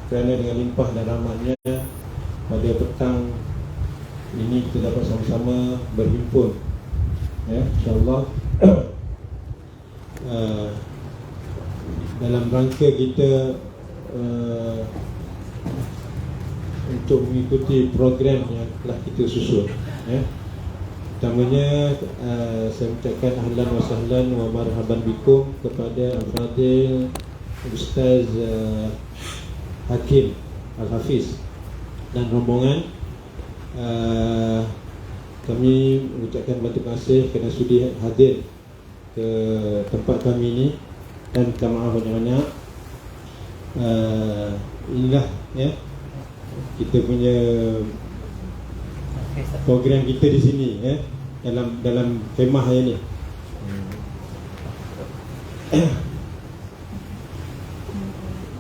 kerana dengan limpah dan rahmatnya pada petang ini kita dapat sama-sama berhimpun, ya, insyaAllah dalam rangka kita untuk mengikuti program yang telah kita susun, ya. Pertamanya saya ucapkan ahlan wa sahlan wa marhaban bikum kepada Al-Fadhil Ustaz Hakim Al-Hafiz dan rombongan. Kami mengucapkan terima kasih kerana sudi hadir ke tempat kami ini, dan minta maaf banyak-banyak. Inilah, ya, kita punya program kita di sini, ya, dalam kemah yang ni.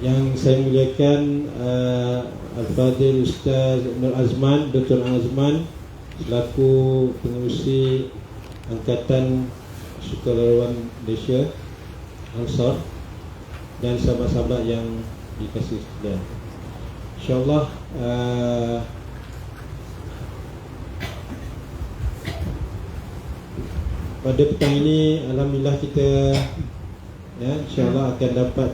Yang saya muliakan Al-Fadhil Ustaz Nur Azman, Dr. Azman, selaku pengerusi Angkatan Sukarelawan Malaysia Ansar, dan sahabat-sahabat yang dikasihi sekalian. InsyaAllah pada petang ini alhamdulillah kita, ya, insyaAllah akan dapat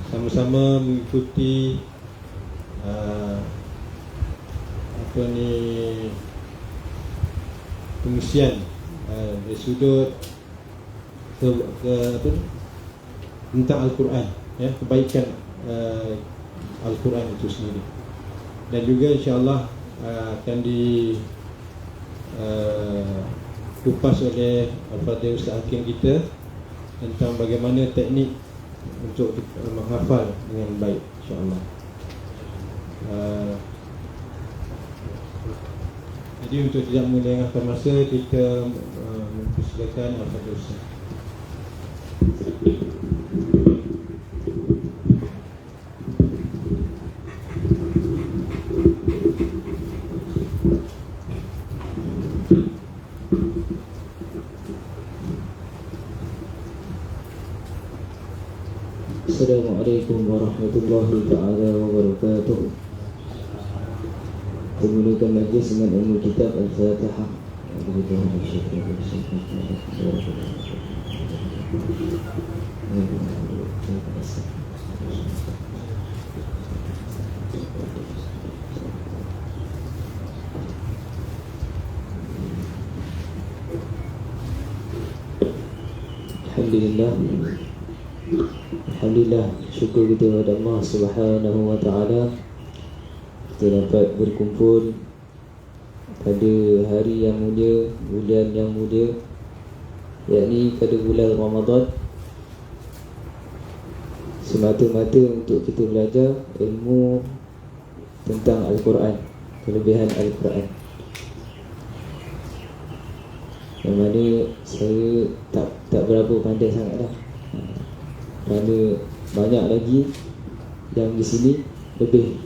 sama-sama mengikuti pengisian dari sudut tentang Al-Quran, ya, kebaikan Al-Quran itu sendiri, dan juga insyaAllah akan dikupas oleh Al-Fadhil Ustaz Hakim kita tentang bagaimana teknik untuk menghafal dengan baik, insyaAllah. Jadi untuk tidak melengahkan masa, kita mempersilakan Al-Fadhil Ustaz. Assalamualaikum warahmatullahi ta'ala wabarakatuh. Memulakan majlis dengan ilmu kitab Al-Fatihah. Alhamdulillah, syukur kita kepada Allah Subhanahu wa ta'ala, kita dapat berkumpul pada hari yang mulia, bulan yang mulia, yakni pada bulan Ramadan, semata-mata untuk kita belajar ilmu tentang Al-Quran, kelebihan Al-Quran, yang mana saya tak berapa pandai sangat dah, kerana banyak lagi yang di sini lebih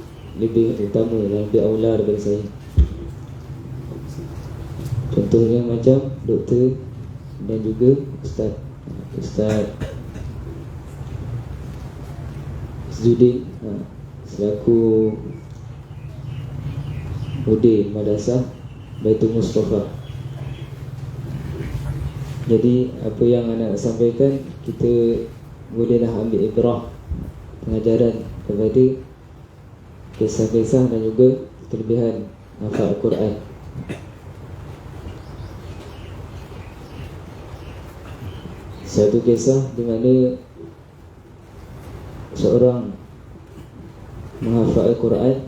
utama dan lebih aula daripada saya. Contohnya macam doktor dan juga Ustaz Zudin, selaku Mudir Madrasah Baitul Mustafa. Jadi apa yang anak sampaikan, kita bolehlah ambil ibrah, pengajaran kepada kisah-kisah dan juga kelebihan hafal Al-Quran. Satu kisah di mana seorang menghafal Al-Quran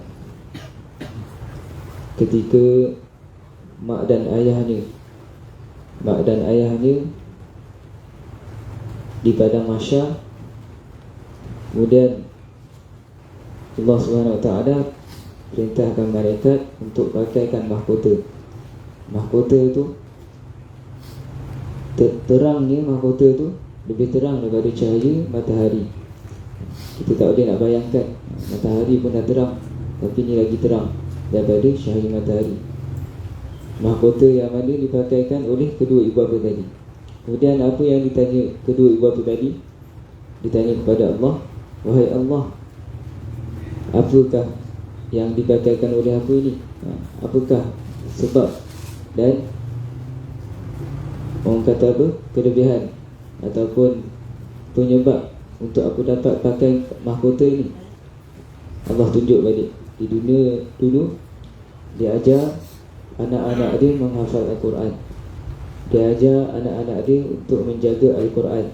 ketika mak dan ayahnya di padang mahsyar. Kemudian Allah Subhanahu Wa Taala perintahkan malaikat untuk pakaikan mahkota. Mahkota itu terangnya, mahkota itu lebih terang daripada cahaya matahari. Kita tak boleh nak bayangkan, matahari pun dah terang, tapi ini lagi terang daripada cahaya matahari. Mahkota yang mana dipakaikan oleh kedua ibu bapa tadi. Kemudian apa yang ditanya kedua ibu bapa tadi? ditanya kepada Allah, wahai Allah, apakah yang dibatalkan oleh aku ini? Apakah sebab dan orang kata apa, kelebihan ataupun penyebab untuk aku dapat pakai mahkota ini? Allah tunjuk balik. Di dunia dulu dia ajar anak-anak dia menghafal Al-Quran, dia ajar anak-anak dia untuk menjaga Al-Quran,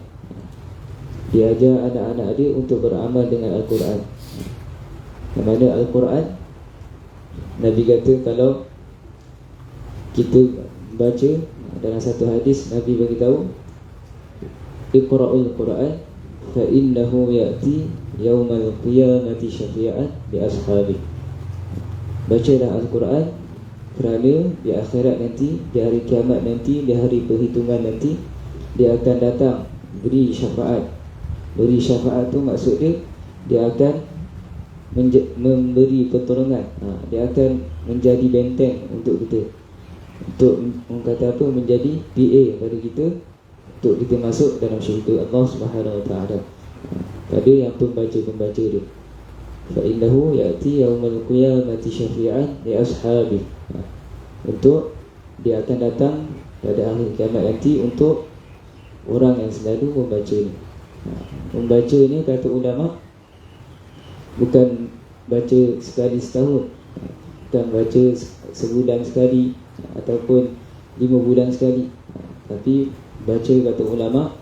dia ajar anak-anak dia untuk beramal dengan Al-Quran. Yang mana Al-Quran, Nabi kata kalau kita baca, dalam satu hadis Nabi beritahu, Iqra'ul Quran fa innahu ya'ti yaumal qiyamati syafi'an bi ashabi. Bacalah Al-Quran kerana di akhirat nanti, di hari kiamat nanti, di hari perhitungan nanti, dia akan datang beri syafaat. Beri syafaat tu maksud dia akan memberi pertolongan. Dia akan menjadi benteng untuk kita, untuk orang kata apa, menjadi PA pada kita, untuk kita masuk dalam syurga Allah Subhanahu Wa Taala. Pada yang pembaca dia, fa innahu ya'ti yaumal qiyamati syafi'an li ashabi. Untuk dia akan datang pada hari kiamat nanti untuk orang yang selalu membaca ni. Membaca ni kata ulama bukan baca sekali setahun, bukan baca sebulan sekali ataupun 5 bulan sekali, tapi baca kata ulama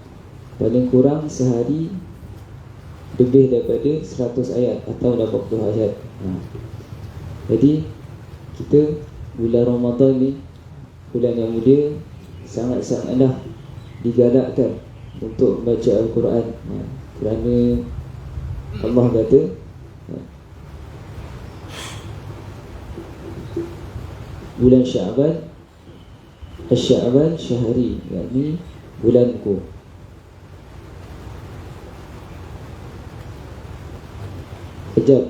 paling kurang sehari lebih daripada 100 ayat atau 80 ayat. Jadi kita bulan Ramadan ni, bulan yang mulia, sangat-sangatlah digalakkan untuk membaca Al-Quran. Kerana Allah kata bulan Sya'ban, Sya'ban syahri, yakni bulanku. Rejab,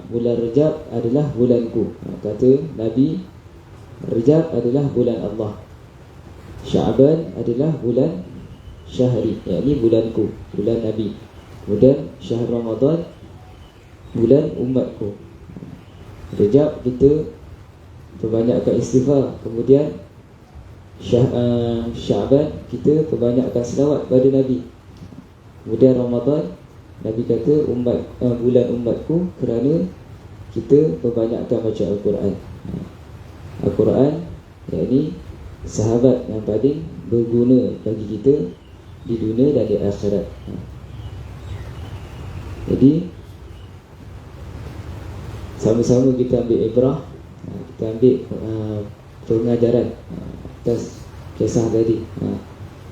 bulan Rejab adalah bulanku. Kata Nabi, Rejab adalah bulan Allah, Sya'ban adalah bulan syahri, yakni bulanku, bulan Nabi. Kemudian syahr Ramadan, bulan umatku. Rejab kita perbanyakkan istighfar. Kemudian Sya'ban kita perbanyakkan selawat pada Nabi. Kemudian Ramadan, Nabi kata bulan umatku, kerana kita perbanyakkan baca Al-Quran. Al-Quran yakni sahabat yang paling berguna bagi kita di dunia dan di akhirat. Jadi sama-sama kita ambil ibrah, kita ambil pengajaran atas kisah tadi,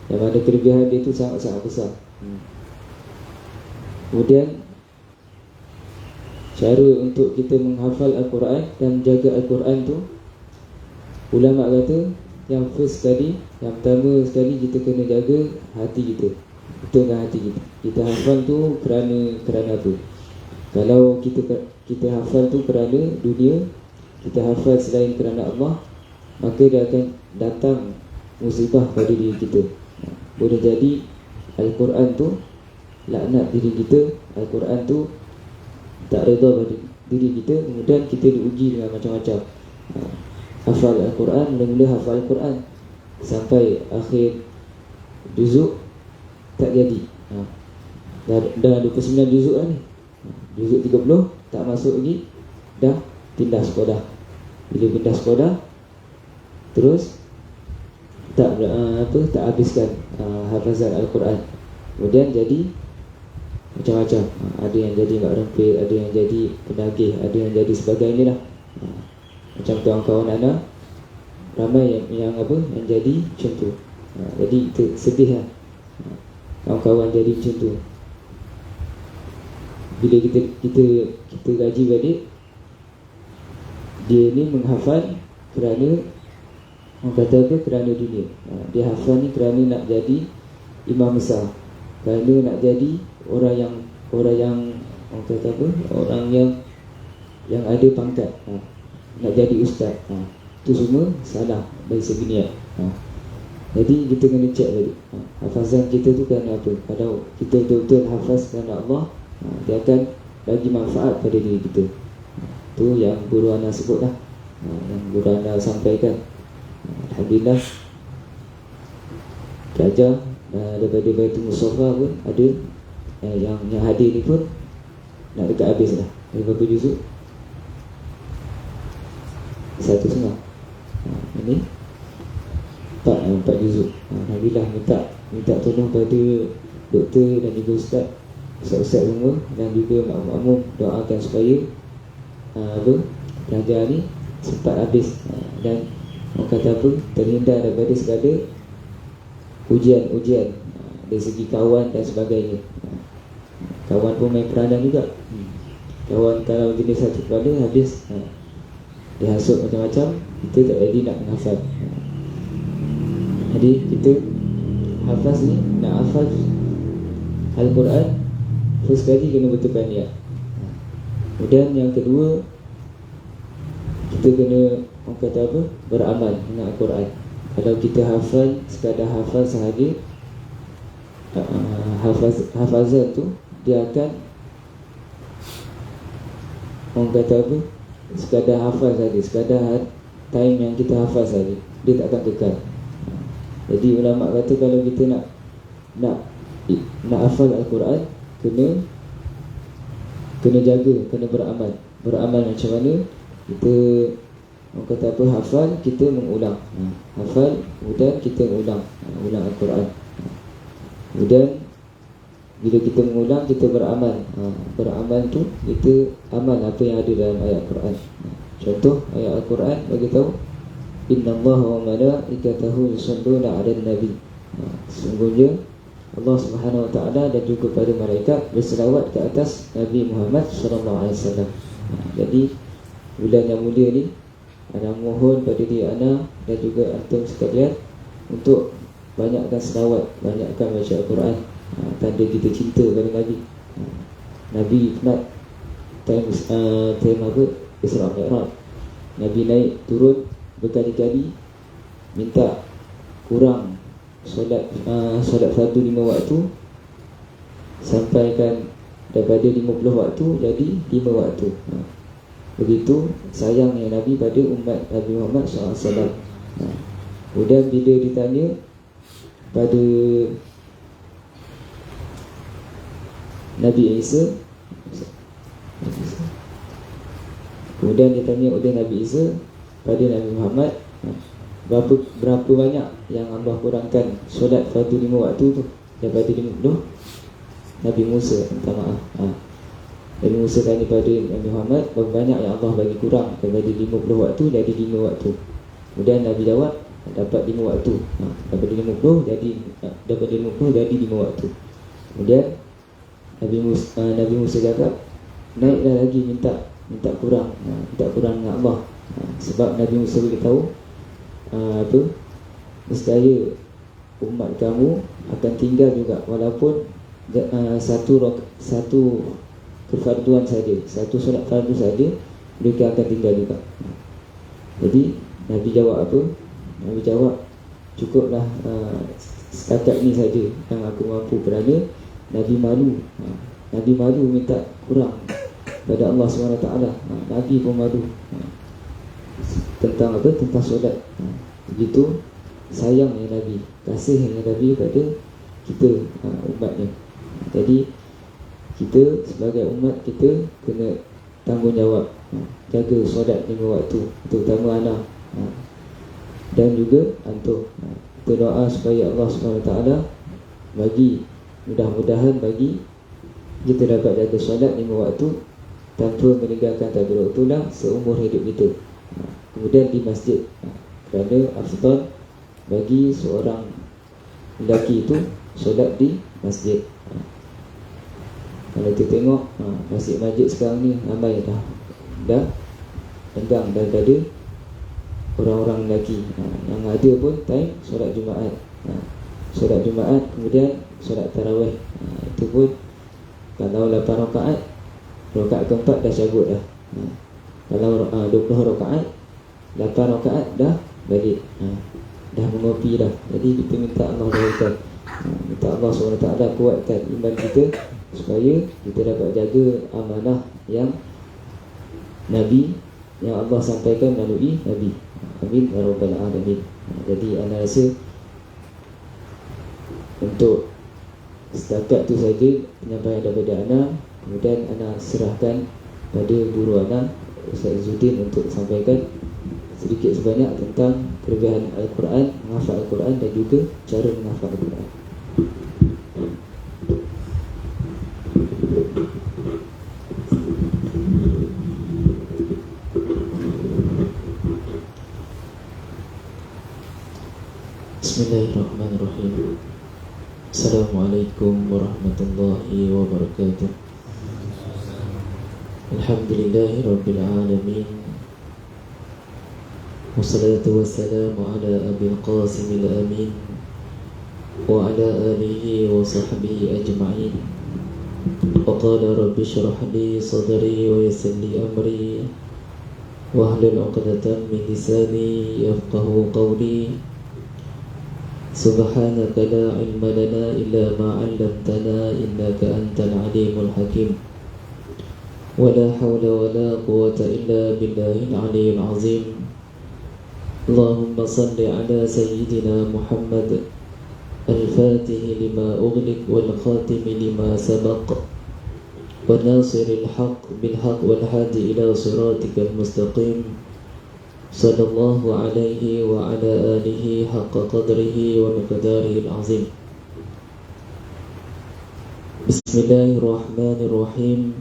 yang mana kelebihan dia itu sangat-sangat besar. Kemudian cara untuk kita menghafal Al-Quran dan menjaga Al-Quran tu, ulama kata yang first sekali, yang pertama sekali kita kena jaga hati kita. Betulkan hati kita. Kita hafal tu kerana apa? Kalau kita hafal tu kerana dunia, kita hafal selain kerana Allah, maka dia akan datang musibah pada diri kita. Boleh jadi Al-Quran tu laknat diri kita, Al-Quran tu tak redha pada diri kita, kemudian kita diuji dengan macam-macam. Hafal Al-Quran, mula-mula hafal Al-Quran sampai akhir juzuk tak jadi. Dah 29 juzuk lah ni, juzuk 30 tak masuk lagi, dah pindah sekolah. Bila pindah sekolah, terus tak habiskan hafazan Al-Quran. Kemudian jadi macam-macam. Ada yang jadi mak rempit, ada yang jadi penagih, ada yang jadi sebagainya lah. Macam kawan-kawan anak ramai yang jadi macam tu. Jadi kita sedih lah kawan-kawan jadi macam tu. Bila kita gaji balik, dia ni menghafal kerana orang kata apa, kerana dunia. Dia hafal ni kerana nak jadi imam besar, kerana nak jadi orang yang orang kata apa, orang yang ada pangkat, nak jadi ustaz. Itu semua salah dari segi niat. Jadi kita kena cek tadi, hafazan kita tu kerana apa. Kalau kita betul-betul hafaz kerana Allah, dia akan bagi manfaat pada diri kita. Tu yang guru ana sebut lah, yang guru ana sampaikan. Alhamdulillah, pelajar daripada Baitul Musaffah pun ada, yang hadir ni pun nak dekat habis dah. Ada berapa juzuk? 1.5. Ini 4 juzuk. Alhamdulillah, minta tolong pada doktor dan juga ustaz semua, dan juga makmum doakan supaya pelajar ni sempat habis, dan orang kata apa, terhindar daripada segala ujian dari segi kawan dan sebagainya. Kawan pun main peranan juga. Kawan kalau jenis satu kepala habis, dia hasut macam-macam, kita tak jadi nak menghafal. Jadi kita hafaz ni, nak hafaz Al-Quran, first kali kena betulkan niat. Kemudian yang kedua, kita kena, orang kata apa, beramal dengan Al-Quran. Kalau kita hafal, sekadar hafal sahaja, hafazan tu dia akan, orang kata apa, sekadar hafal saja, sekadar time yang kita hafal saja, dia tak akan kekal. Jadi ulama kata kalau kita nak hafal Al-Quran, kena jaga, kena beramal. Beramal macam mana? Kita, orang kata apa, hafal, kita mengulang. Hafal, kemudian kita ulang Al-Quran. Kemudian bila kita mengulang, kita beramal. Beramal tu kita amal apa yang ada dalam ayat Al-Quran. Contoh ayat Al-Quran bagi tahu, innallaha wa malaikatahu yusalluna 'alan nabi. Sesungguhnya Allah Subhanahu wa taala dan juga para malaikat berselawat ke atas Nabi Muhammad sallallahu alaihi wasallam. Jadi bulan yang mulia ni, ana mohon pada diri ana dan juga antum sekalian untuk banyakkan selawat, banyakkan baca Al-Quran. Tanda kita cinta pada Nabi. Nabi pernah time apa, Isra Mi'raj, Nabi naik turun berkali-kali minta kurang solat fardu 5 waktu, sampaikan daripada 50 waktu jadi 5 waktu. Begitu sayangnya Nabi pada umat Nabi Muhammad SAW. Kemudian bila ditanya pada Nabi Isa, kemudian ditanya oleh Nabi Isa pada Nabi Muhammad, berapa banyak yang Allah kurangkan solat fardu 5 waktu tu daripada 50? Nabi Musa minta maaf. Nabi Musa tanya pada Nabi Muhammad, berapa banyak yang Allah bagi kurang daripada 50 waktu jadi 5 waktu. Kemudian Nabi jawab, dapat 5 waktu. Daripada 50 jadi 5 waktu. Kemudian Nabi Musa cakap, naiklah lagi minta kurang, minta kurang dengan Allah. Sebab Nabi Musa beritahu nescaya umat kamu akan tinggal juga, walaupun satu kefarduan saja, satu solat fardu saja, mereka akan tinggal juga. Jadi Nabi jawab apa? Nabi jawab, cukuplah setakat ni saja yang aku mampu. Kerana Nabi malu minta kurang pada Allah SWT. Nabi pun malu tentang apa? Tentang solat. Begitu sayangnya Nabi, kasihnya Nabi pada kita, umatnya. Jadi kita sebagai umat, kita kena tanggungjawab jaga solat 5 waktu, terutama anak dan juga antum. Kita doa supaya Allah SWT bagi, mudah-mudahan bagi kita dapat jaga solat 5 waktu tanpa meninggalkan takbiratul seumur hidup kita. Kemudian di masjid, kerana afdal bagi seorang lelaki itu solat di masjid. Kalau kita tengok masjid-masjid sekarang ni ramai dah tenggang daripada orang-orang lelaki. Yang ada pun time solat Jumaat. Solat Jumaat, kemudian solat tarawih. Itu pun kalau 8 rakaat, rakaat keempat dah cabut dah. Kalau 20 rakaat, 8 rakaat dah balik. dah mengopi dah. Jadi kita minta Allah kuatkan, minta Allah SWT kuatkan iman kita supaya kita dapat jaga amanah yang Nabi, yang Allah sampaikan melalui Nabi. Amin ya rabbal alamin. Jadi ana rasa untuk setakat tu saja penyampaian daripada ana. Kemudian ana serahkan pada guru ana, Ustaz Izzuddin, untuk sampaikan sedikit sebanyak tentang kelebihan Al-Quran, menghafal Al-Quran dan juga cara menghafal Al-Quran. Bismillahirrahmanirrahim. Assalamualaikum warahmatullahi wabarakatuh. Alhamdulillahi rabbil alamin. Wassalatu wassalamu ala abil qasimil amin wa ala alihi wa sahbihi ajma'in. Wa qala rabbi syrah li sadri wa yassir li amri wahlul 'uqdatam min lisani yafqahu qawli. Subhanaka la ilma lana illa ma 'allamtana innaka antal alimul hakim. Wa la hawla wa la quwwata illa billahil 'aliyyil 'azim. Allahumma salli ala sayyidina Muhammad al-fatih lima ughliq wal khatim lima sabaq wa nasiril haqq bil haqq wal hadi ila siratikal mustaqim. Sallallahu alaihi wa ala alihi haqqa qadrihi wa miqdarihil azim. Bismillahirrahmanirrahim.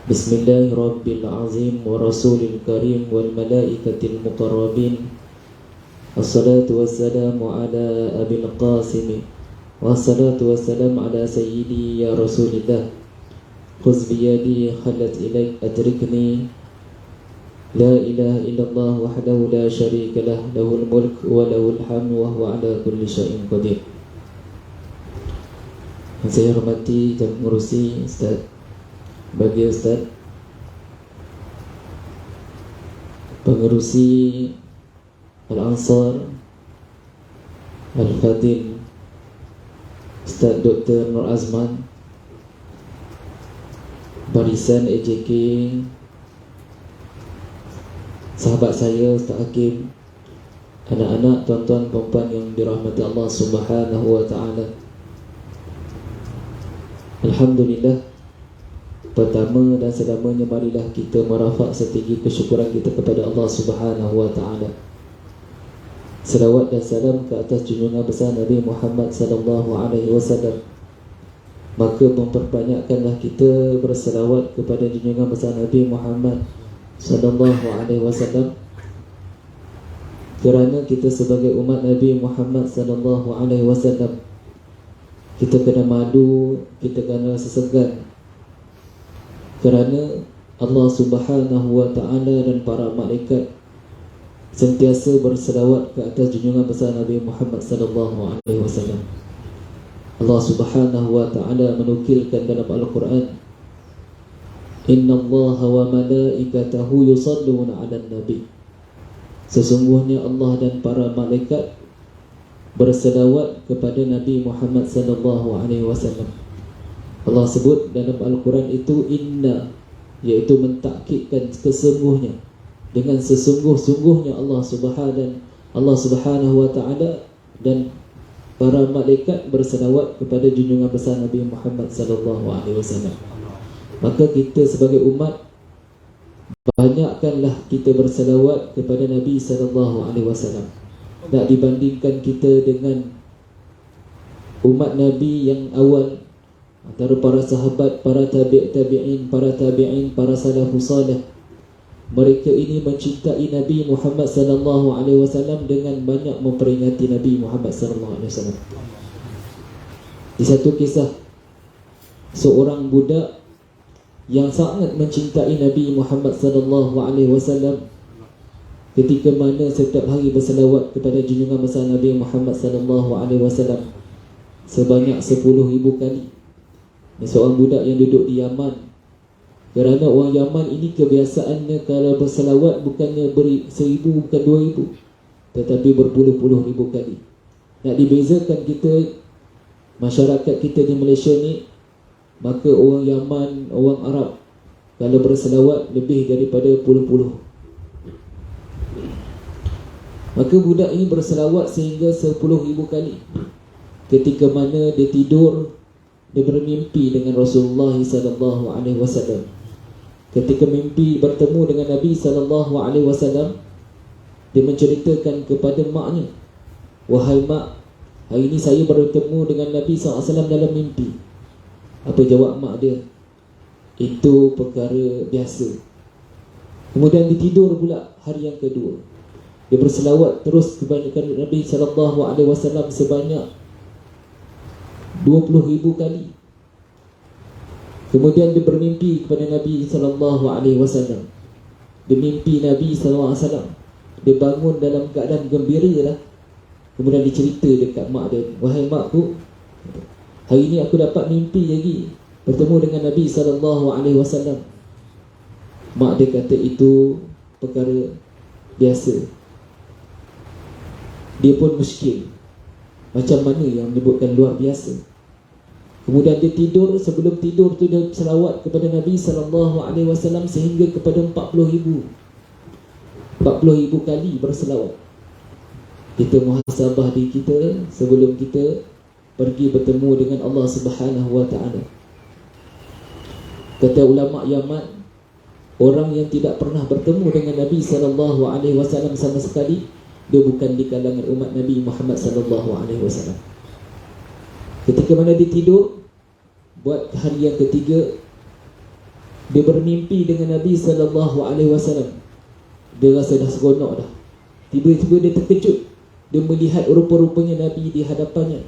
Bismillahirrabbil azim wa rasulil karim wal malaikatil muqarrabin. Assalatu wassalamu ala abil qasim. Wassalatu wassalamu ala sayyidi ya rasulillah. Khuz biyadi khalat ilaik adrikni. La ilaha illallah wahdahu la syarika lah, lahul mulk wa lahul hamd wa huwa ala kulli syai'in qadir. Yang saya hormati dan mengurusi Ustaz, bagi Ustaz pengerusi Al-Ansar Al-Fadil Ustaz Dr. Nur Azman, barisan AJK, sahabat saya Ustaz Hakim, anak-anak, tuan-tuan, puan-puan yang dirahmati Allah Subhanahu wa ta'ala. Alhamdulillah, pertama dan selamanya marilah kita merafak setinggi kesyukuran kita kepada Allah Subhanahu wa ta'ala. Selawat dan salam ke atas junjungan besar Nabi Muhammad sallallahu alaihi wasallam. Maka memperbanyakkanlah kita berselawat kepada junjungan besar Nabi Muhammad sallallahu alaihi wasallam, kerana kita sebagai umat Nabi Muhammad sallallahu alaihi wasallam, kita kena malu, kita kena sesegan, kerana Allah Subhanahu wa ta'ala dan para malaikat sentiasa berselawat ke atas junjungan besar Nabi Muhammad sallallahu alaihi wasallam. Allah Subhanahu wa ta'ala menukilkan dalam Al-Quran, Inna Allah wa malaikatahu yusalluna 'alan nabi. Sesungguhnya Allah dan para malaikat berselawat kepada Nabi Muhammad sallallahu alaihi wasallam. Allah sebut dalam Al-Quran itu inna, iaitu mentakkidkan kesungguhnya, dengan sesungguh-sungguhnya Allah Subhanahu wa ta'ala dan para malaikat berselawat kepada junjungan besar Nabi Muhammad sallallahu alaihi wasallam. Maka kita sebagai umat, banyakkanlah kita berselawat kepada Nabi sallallahu alaihi wasallam. Tak dibandingkan kita dengan umat Nabi yang awal, antara para sahabat, para tabi'in, para salafus salih. Mereka ini mencintai Nabi Muhammad sallallahu alaihi wasallam dengan banyak memperingati Nabi Muhammad sallallahu alaihi wasallam. Di satu kisah, seorang budak yang sangat mencintai Nabi Muhammad sallallahu alaihi wasallam, ketika mana setiap hari berselawat kepada junjungan besar Nabi Muhammad sallallahu alaihi wasallam sebanyak 10,000 kali. Ini seorang budak yang duduk di Yaman. Kerana orang Yaman ini kebiasaannya kalau berselawat bukannya beri 1,000, bukan 2,000, tetapi berpuluh-puluh ribu kali. Nak dibezakan kita, masyarakat kita di Malaysia ni, maka orang Yaman, orang Arab kalau berselawat lebih daripada puluh-puluh. Maka budak ini berselawat sehingga 10,000 kali. Ketika mana dia tidur, dia bermimpi dengan Rasulullah SAW. Ketika mimpi bertemu dengan Nabi SAW, dia menceritakan kepada maknya, "Wahai mak, hari ini saya bertemu dengan Nabi SAW dalam mimpi." Apa jawab mak dia? "Itu perkara biasa." Kemudian dia tidur pula hari yang kedua. Dia berselawat terus kepada Nabi SAW sebanyak 20,000 kali. Kemudian dia bermimpi kepada Nabi SAW. Dia mimpi Nabi SAW. Dia bangun dalam keadaan gembira lah. Kemudian dia cerita dekat mak dia, "Wahai makku, hari ini aku dapat mimpi lagi bertemu dengan Nabi SAW." Mak dia kata itu perkara biasa. Dia pun muskil, macam mana yang menyebutkan luar biasa. Kemudian dia tidur, sebelum tidur tu dia selawat kepada Nabi SAW sehingga kepada 40,000 kali berselawat. Kita muhasabah diri kita sebelum kita pergi bertemu dengan Allah Subhanahu Wa Taala. Kata ulama Yaman, orang yang tidak pernah bertemu dengan Nabi SAW sama sekali, dia bukan di kalangan umat Nabi Muhammad SAW. Ketika mana dia tidur, buat hari yang ketiga, dia bermimpi dengan Nabi SAW. Dia rasa dah seronok dah. Tiba-tiba dia terkejut. Dia melihat rupa-rupanya Nabi di hadapannya.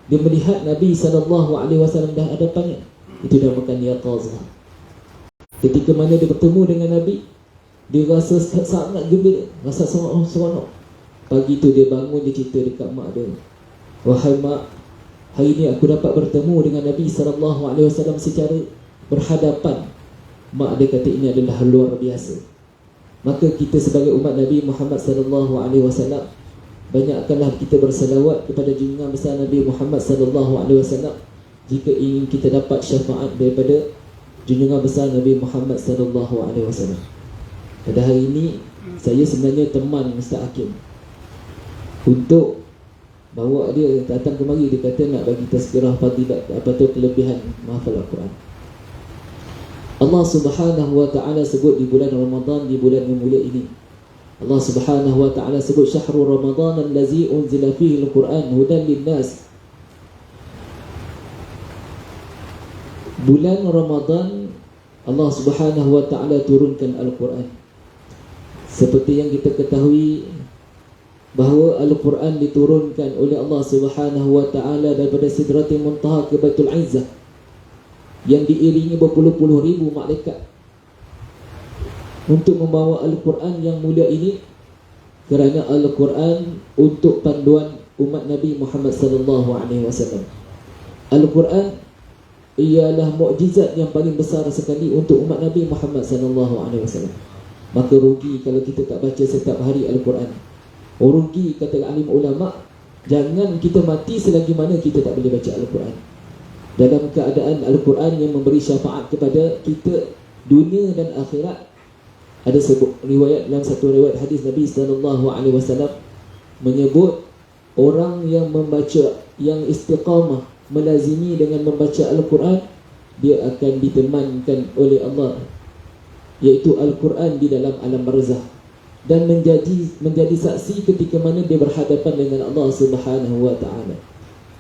Dia melihat Nabi SAW di hadapannya. Itu dinamakan yaqazah. Ketika mana dia bertemu dengan Nabi, dia rasa sangat gembira, rasa seronok. Pagi tu dia bangun, dia cerita dekat mak dia, "Wahai mak, hari ni aku dapat bertemu dengan Nabi SAW secara berhadapan." Mak dia kata ini adalah luar biasa. Maka kita sebagai umat Nabi Muhammad SAW, banyakkanlah kita berselawat kepada junjungan besar Nabi Muhammad SAW jika ingin kita dapat syafaat daripada junjungan besar Nabi Muhammad SAW. Pada hari ini, saya sebenarnya teman Ustaz Hakim untuk bawa dia datang kemari. Dia kata nak bagi tazkirah fadilat, apa tu kelebihan menghafal Al-Quran. Allah Subhanahu Wa Taala sebut di bulan Ramadan, di bulan yang mulia ini, Allah Subhanahu Wa Taala sebut syahrul Ramadan allazi unzila fihi al-Quran hudan lin-nas. Bulan Ramadan Allah Subhanahu Wa Taala turunkan Al-Quran. Seperti yang kita ketahui bahawa Al-Quran diturunkan oleh Allah Subhanahu Wa Taala daripada Sidratil Muntaha ke Baitul Izzah, yang diiringi berpuluh-puluh ribu malaikat untuk membawa Al-Quran yang mulia ini, kerana Al-Quran untuk panduan umat Nabi Muhammad SAW. Al-Quran ialah mukjizat yang paling besar sekali untuk umat Nabi Muhammad SAW. Maka rugi kalau kita tak baca setiap hari Al-Quran. Rugi kata alim ulama, jangan kita mati selagi mana kita tak boleh baca Al-Quran. Dalam keadaan Al-Quran yang memberi syafaat kepada kita dunia dan akhirat. Ada sebut riwayat, dalam satu riwayat hadis Nabi SAW menyebut orang yang membaca, yang istiqamah melazimi dengan membaca Al-Quran, dia akan ditemankan oleh Allah, iaitu Al-Quran di dalam alam barzah, dan menjadi saksi ketika mana dia berhadapan dengan Allah Subhanahu Wa Taala.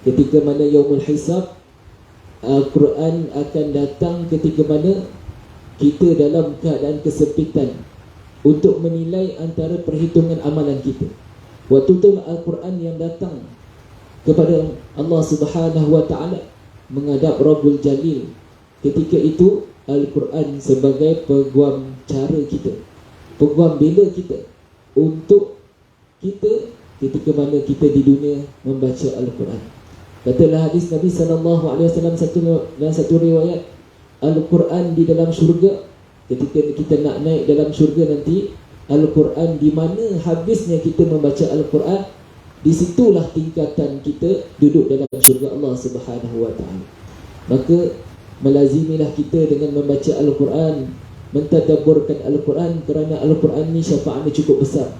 Ketika mana yaumul hisab, Al-Quran akan datang ketika mana kita dalam keadaan kesempitan untuk menilai antara perhitungan amalan kita. Waktu itu Al-Quran yang datang kepada Allah Subhanahu Wa Taala menghadap Rabbul Jalil. Ketika itu Al-Quran sebagai peguam cara kita, peguam bela kita untuk kita ketika mana kita di dunia membaca Al-Quran. Katalah hadis Nabi SAW dalam satu riwayat, Al-Quran di dalam syurga, ketika kita nak naik dalam syurga nanti, Al-Quran, di mana habisnya kita membaca Al-Quran, di situlah tingkatan kita duduk dalam syurga Allah Subhanahu wa taala. Maka melazimilah kita dengan membaca Al-Quran, mentadabburkan Al-Quran, kerana Al-Quran ni syafaatnya cukup besar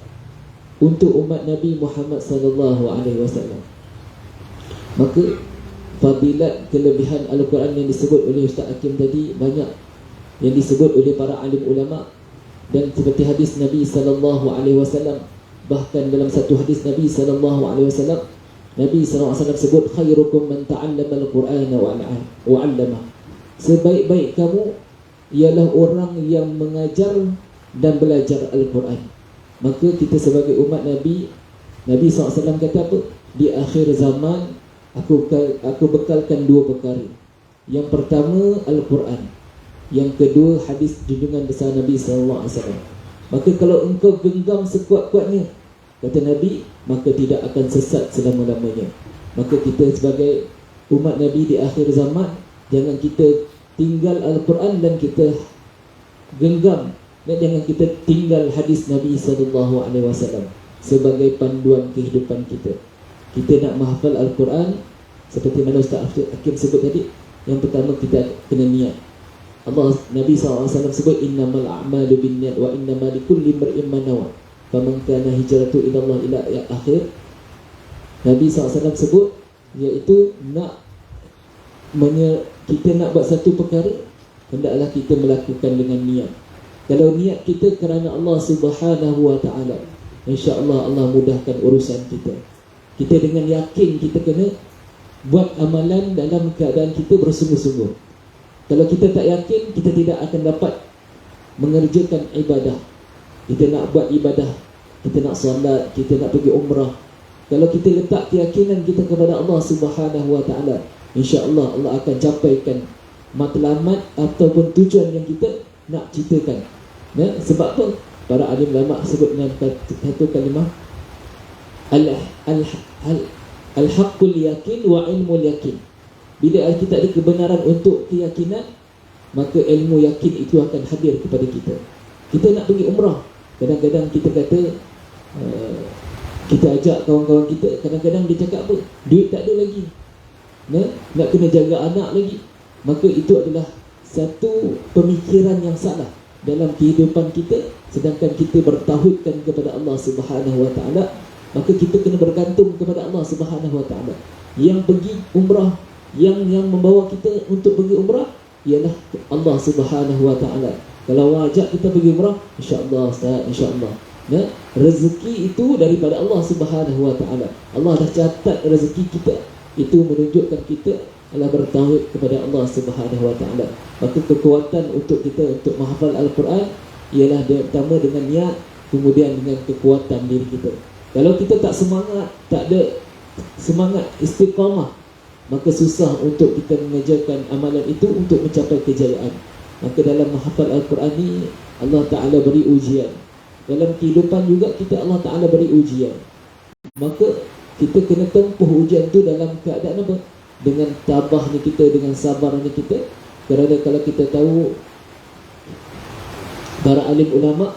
untuk umat Nabi Muhammad sallallahu alaihi wasallam. Maka fadilat kelebihan Al-Quran yang disebut oleh Ustaz Hakim tadi banyak, yang disebut oleh para alim ulama. Dan seperti hadis Nabi sallallahu alaihi wasallam, bahkan dalam satu hadis Nabi sallallahu alaihi wasallam, Nabi sallallahu alaihi wasallam sebut, khairukum man ta'allama al-Qur'ana wa 'allama. Sebaik-baik kamu ialah orang yang mengajar dan belajar Al-Quran. Maka kita sebagai umat Nabi, Nabi SAW kata apa? Di akhir zaman aku bekalkan dua perkara. Yang pertama Al-Quran, yang kedua hadis junjungan besar Nabi SAW. Maka kalau engkau genggam sekuat-kuatnya, kata Nabi, maka tidak akan sesat selama-lamanya. Maka kita sebagai umat Nabi di akhir zaman, jangan kita tinggal Al-Quran dan kita genggam, dan jangan kita tinggal hadis Nabi SAW sebagai panduan kehidupan kita. Kita nak menghafal Al-Quran, seperti mana Ustaz Hakim sebut tadi, yang pertama kita kena niat. Nabi SAW sebut, innamal a'malu binniyat wa innamal likulli imri'in ma nawa, faman kana hijratu ila Allah ila akhir. Nabi SAW sebut, iaitu kita nak buat satu perkara, hendaklah kita melakukan dengan niat. Kalau niat kita kerana Allah Subhanahu wa taala, insya-Allah Allah mudahkan urusan kita. Kita dengan yakin kita kena buat amalan dalam keadaan kita bersungguh-sungguh. Kalau kita tak yakin, kita tidak akan dapat mengerjakan ibadah. Kita nak buat ibadah, kita nak solat, kita nak pergi umrah. Kalau kita letak keyakinan kita kepada Allah Subhanahu wa taala, insya-Allah Allah akan capaikan matlamat ataupun tujuan yang kita nak citakan. Sebab apa? Para alim ulama sebut dengan satu kalimah, al-haqqul yakin wa ilmul yakin. Bila kita ada kebenaran untuk keyakinan, maka ilmu yakin itu akan hadir kepada kita. Kita nak pergi umrah, kadang-kadang kita kata, kita ajak kawan-kawan kita, kadang-kadang dia cakap apa? Duit tak ada lagi, nak kena jaga anak lagi. Maka itu adalah satu pemikiran yang salah dalam kehidupan kita. Sedangkan kita bertauhidkan kepada Allah Subhanahu wa taala, maka kita kena bergantung kepada Allah Subhanahu wa taala. Yang pergi umrah, yang membawa kita untuk pergi umrah ialah Allah Subhanahu wa taala. Kalau ajak kita pergi umrah, insya-Allah Ustaz, insya-Allah. Rezeki itu daripada Allah Subhanahu wa taala. Allah dah catat rezeki kita. Itu menunjukkan kita adalah bertauhid kepada Allah Subhanahu wa taala. Maka kekuatan untuk kita untuk menghafal Al-Quran ialah pertama dengan niat, kemudian dengan kekuatan diri kita. Kalau kita tak semangat, tak ada semangat istiqamah, maka susah untuk kita mengerjakan amalan itu untuk mencapai kejayaan. Maka dalam menghafal Al-Quran ni Allah Ta'ala beri ujian. Dalam kehidupan juga kita Allah Ta'ala beri ujian. Maka kita kena tempuh ujian tu dalam keadaan apa? Dengan tabahnya kita, dengan sabarnya kita. Kerana kalau kita tahu para alim ulama,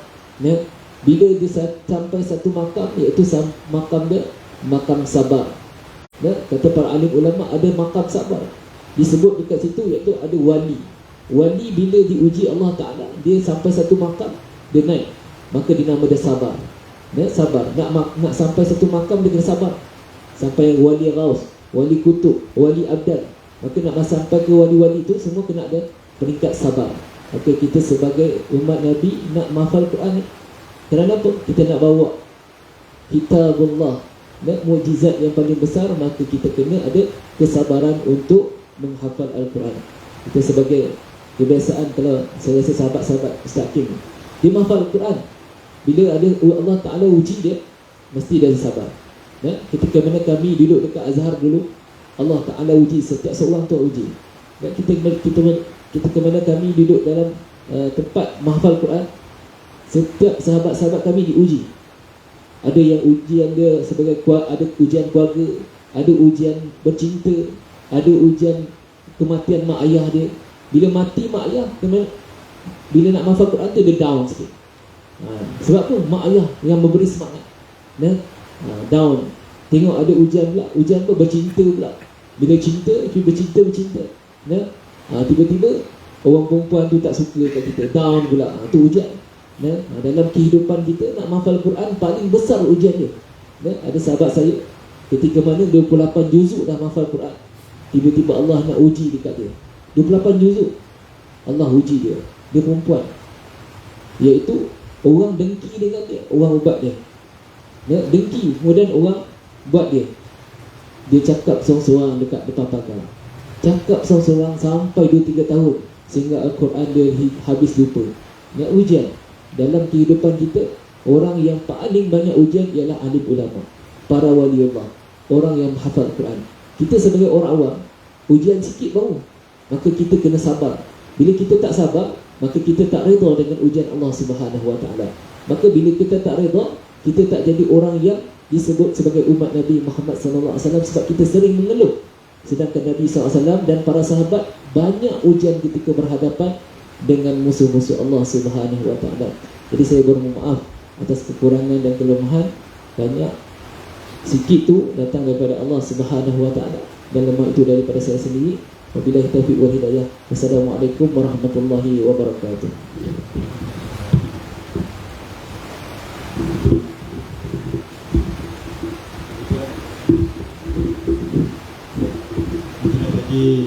bila dia sampai satu makam, iaitu makam dia, makam sabar. Kata para alim ulama, ada makam sabar disebut dekat situ, iaitu ada wali. Wali bila diuji Allah Ta'ala, dia sampai satu makam, dia naik, maka dinama dia sabar. Sabar, nak sampai satu makam dia kena sabar. Sampai wali Ghaus, wali Kutub, wali Abdal, maka nak sampai ke wali-wali itu semua kena ada peringkat sabar. Maka kita sebagai umat Nabi nak menghafal Quran, kerana apa? Kita nak bawa kitabullah, mukjizat yang paling besar, maka kita kena ada kesabaran untuk menghafal Al-Quran. Kita sebagai kebiasaan, kalau saya rasa sahabat-sahabat Ustaz Hakim, dia menghafal Al-Quran, bila ada Allah Ta'ala uji dia, mesti dia sabar. Ketika mana kami duduk dekat Azhar dulu, Allah Ta'ala uji, setiap seorang tu uji. Kita ke mana kami duduk dalam tempat menghafal Quran, setiap sahabat-sahabat kami diuji. Ada yang ujian dia sebagai, ada ujian keluarga, ada ujian bercinta, ada ujian kematian mak ayah dia. Bila mati mak ayah, bila nak menghafal Quran tu dia down sikit. Sebab tu mak ayah yang memberi semangat. Down. Tengok ada ujian pula, ujian tu bercinta pula. Bila cinta, bercinta. Tiba-tiba orang perempuan tu tak suka kat kita, down pula. Tu ujian. Dalam kehidupan kita nak menghafal Quran paling besar ujian dia. Ada sahabat saya ketika mana 28 juzuk dah menghafal Quran, tiba-tiba Allah nak uji dekat dia. 28 juzuk Allah uji dia. Dia perempuan, iaitu orang dengki dengan dia, orang ubat dia. Dengki, kemudian orang buat dia. Dia cakap seorang-seorang dekat depan pagar, cakap seorang-seorang sampai 2-3 tahun, sehingga Al-Quran dia habis lupa. Ujian dalam kehidupan kita, orang yang paling banyak ujian ialah alim ulama, para wali Allah, orang yang hafal Quran. Kita sebagai orang awam, ujian sikit baru, maka kita kena sabar. Bila kita tak sabar, maka kita tak redha dengan ujian Allah Subhanahu Wa Taala. Maka bila kita tak redha, kita tak jadi orang yang disebut sebagai umat Nabi Muhammad sallallahu alaihi wasallam, sebab kita sering mengeluh. Sedangkan Nabi sallallahu alaihi wasallam dan para sahabat banyak ujian ketika berhadapan dengan musuh-musuh Allah Subhanahu Wa Taala. Jadi saya bermohon maaf atas kekurangan dan kelemahan. Banyak sikit tu datang daripada Allah Subhanahu Wa Taala, dan lemah itu daripada saya sendiri. Wabillahi taufiq wal hidayah. Wassalamualaikum warahmatullahi wabarakatuh. Jadi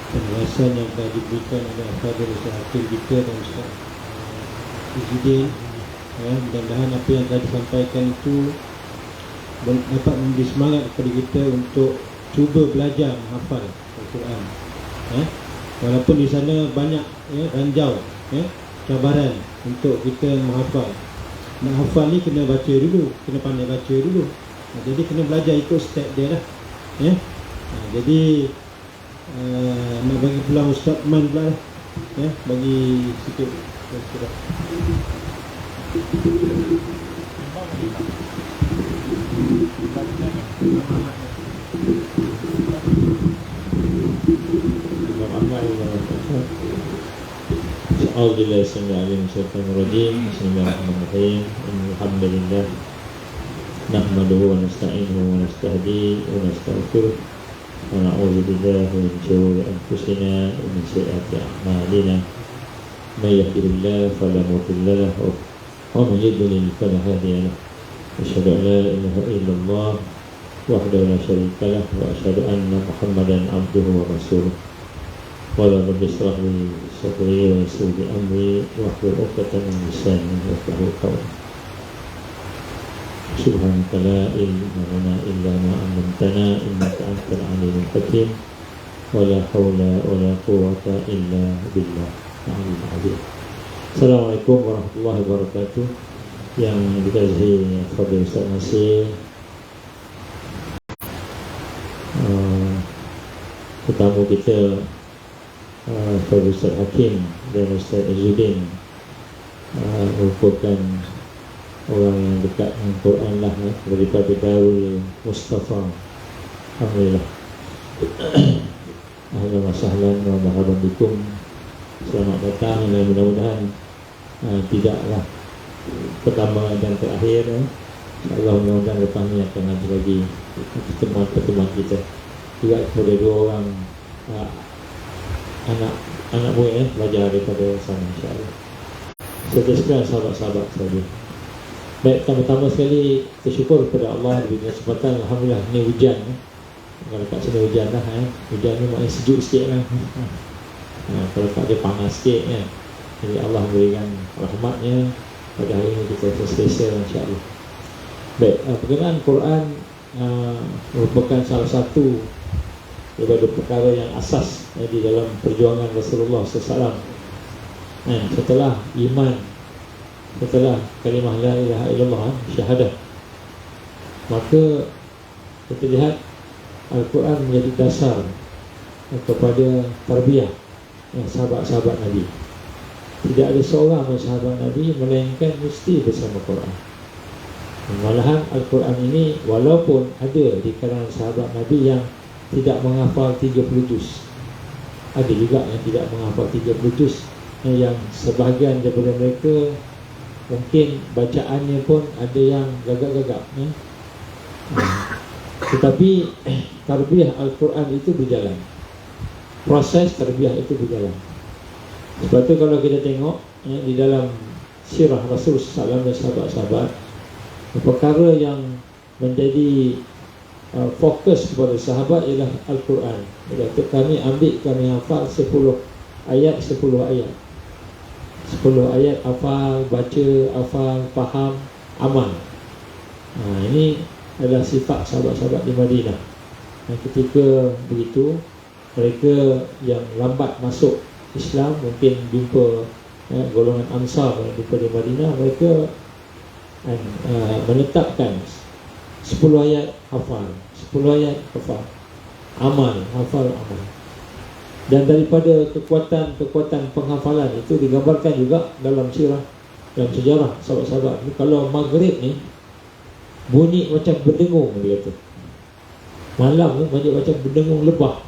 penjelasan yang telah diberikan oleh Al-Fadhil Ustaz Hakim kita dan Ustaz Izzuddin, mudah-mudahan apa yang telah disampaikan itu dapat memberi semangat kepada kita untuk cuba belajar menghafal Al-Quran. Walaupun di sana banyak ranjau, cabaran untuk kita menghafal. Nak hafal ni kena baca dulu, kena pandai baca dulu. Jadi kena belajar ikut step dia lah. Jadi nak bagi peluang Ustaz Man pula lah, bagi sikit surat. A'udzubillahi minasyaitonir rajim. Bismillahirrahmanirrahim. Alhamdulillah nahmaduhu wa nasta'inuhu wa nastahdihi wa nastaghfiruh wa na'udzu billahi min shururi anfusina wa min sayyiati a'malina. May yahdihillahu fala mudilla lahu wa man yudlil fala hadiya lahu. Asyhadu an la ilaha illallah wahdahu la syarika lahu wa asyhadu anna Muhammadan abduhu wa rasuluh. Qala rabbi ishrah li sadri wa yassir li amri wahlul 'uqdatam min lisani yafqahu qawli. Subhanaka la ilma lana illa ma 'allamtana innaka antal 'alimul hakim. Wa la haula wa la quwwata illa billah al-'aliyyil 'azim. Assalamualaikum warahmatullahi wabarakatuh. Yang dikasihi Fadil Ustaz Nasir, tetamu kita Fadil Ustaz Hakim dan Ustaz Izzuddin, merupakan orang yang dekat dengan Quran lah, daripada Darul Mustafa. Alhamdulillah. Ahlan wa sahlan wa marhaban bikum. Selamat datang, dan mudah-mudahan tidaklah pertama dan terakhir. InsyaAllah mudah-mudahan lepas ni akan ada lagi pertemuan-pertemuan kita. Juga kepada dua orang anak murid belajar daripada sana, insyaAllah. Saya teruskan sahabat-sahabat saja. Baik, pertama sekali kita syukur kepada Allah diberi kesempatan. Alhamdulillah, ni hujan. Kalau kat sini hujan lah, hujan ni maknanya sejuk sikit lah. Kalau tak ada panas sikit kan. Jadi Allah berikan rahmatnya pada hari ini kita selesa, insyaAllah. Baik, berkenaan Quran merupakan salah satu daripada perkara yang asas di dalam perjuangan Rasulullah SAW. Setelah iman, setelah kalimah la ilaha illallah, syahadah, maka kita lihat Al-Quran menjadi dasar kepada tarbiyah sahabat-sahabat Nabi. Tidak ada seorang sahabat Nabi melainkan mesti bersama Quran. Malahan Al-Quran ini walaupun ada di kalangan sahabat Nabi yang tidak menghafal 30 juz, ada juga yang tidak menghafal 30 juz, yang sebahagian daripada mereka mungkin bacaannya pun ada yang gagap-gagap ya. Tetapi tarbiyah Al-Quran itu berjalan, proses tarbiyah itu berjalan. Sebab tu kalau kita tengok ya, di dalam sirah Rasul SAW dan sahabat-sahabat, perkara yang menjadi fokus kepada sahabat ialah Al-Quran. Jadi kami ambil, kami hafal 10 ayat 10 ayat 10 ayat, hafal, baca, hafal, faham, amal. Ini adalah sifat sahabat-sahabat di Madinah. Ketika begitu, mereka yang lambat masuk Islam, mungkin jumpa golongan Ansar yang jumpa di Madinah, mereka menetapkan 10 ayat hafal, 10 ayat hafal, amal, hafal, amal. Dan daripada kekuatan penghafalan itu digambarkan juga dalam sirah, dalam sejarah sahabat-sahabat. Kalau maghrib ni bunyi macam berdengung, dia kata malam ni banyak macam berdengung lebah.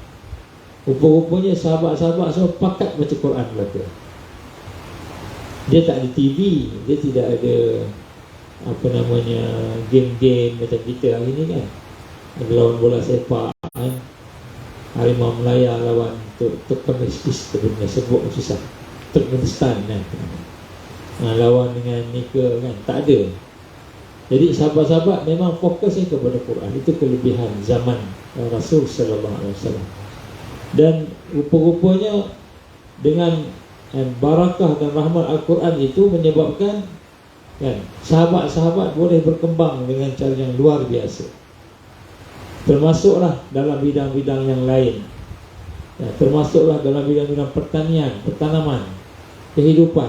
Rupa-rupanya sahabat-sahabat semua pakat baca Quran mereka. Dia tak ada TV, dia tidak ada apa namanya game-game macam kita hari ni kan. Ada lawan bola sepak kan, Harimau Melaya lawan Turkmenistan, sebenarnya sebut susah, Turkmenistan kan. Lawan dengan Nika kan, tak ada. Jadi sahabat-sahabat memang fokusnya kepada Quran. Itu kelebihan zaman Rasul sallallahu alaihi wasallam. Dan rupa-rupanya dengan barakah dan rahmat Al-Quran itu menyebabkan kan, sahabat-sahabat boleh berkembang dengan cara yang luar biasa. Termasuklah dalam bidang-bidang yang lain ya, termasuklah dalam bidang-bidang pertanian, pertanaman, kehidupan,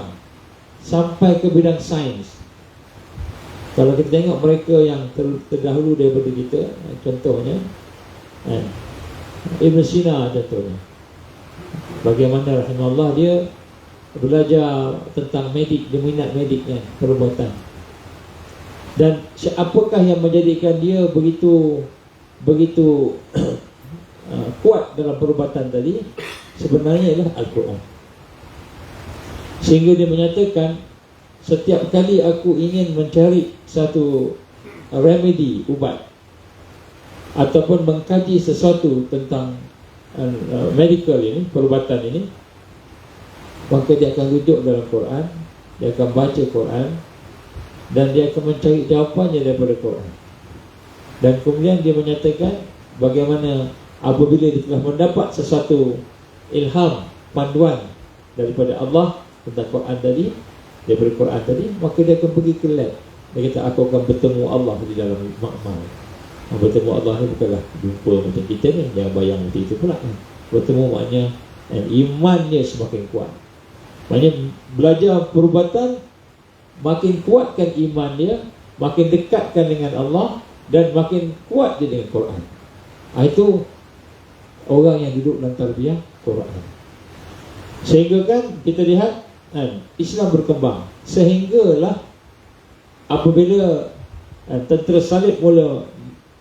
sampai ke bidang sains. Kalau kita tengok mereka yang terdahulu daripada kita, contohnya Ibn Sina contohnya, bagaimana rahimahullah dia belajar tentang medik, dia minat mediknya, perubatan. Dan apakah yang menjadikan dia begitu kuat dalam perubatan tadi? Sebenarnya ialah Al-Quran. Sehingga dia menyatakan, setiap kali aku ingin mencari satu remedy, ubat, ataupun mengkaji sesuatu tentang medical ini, perubatan ini, maka dia akan duduk dalam Quran, dia akan baca Quran, dan dia akan mencari jawapannya daripada Quran. Dan kemudian dia menyatakan bagaimana apabila dia telah mendapat sesuatu ilham, panduan daripada Allah tentang Quran tadi, daripada Quran tadi, maka dia akan pergi ke lab. Dia kata, aku akan bertemu Allah di dalam makmal. Bertemu Allah ni bukanlah jumpa macam kita ni, jangan bayang macam itu pula. Bertemu maknanya imannya semakin kuat. Maknanya belajar perubatan, makin kuatkan iman dia, makin dekatkan dengan Allah, dan makin kuat dia dengan Quran. Itu orang yang duduk dalam tarbiyah Quran. Sehingga kan kita lihat Islam berkembang, sehinggalah apabila tentera salib mula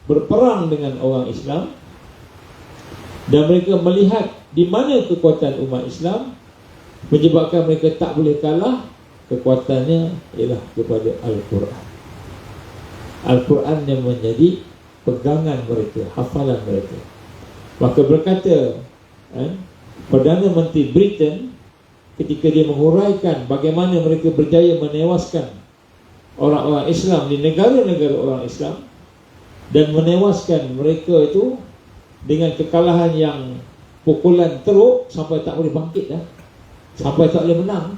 berperang dengan orang Islam, dan mereka melihat di mana kekuatan umat Islam, menyebabkan mereka tak boleh kalah, kekuatannya ialah kepada Al-Quran. Al-Quran yang menjadi pegangan mereka, hafalan mereka. Maka berkata Perdana Menteri Britain ketika dia menguraikan bagaimana mereka berjaya menewaskan orang-orang Islam di negara-negara orang Islam, dan menewaskan mereka itu dengan kekalahan yang pukulan teruk sampai tak boleh bangkit dah, sampai tak boleh menang,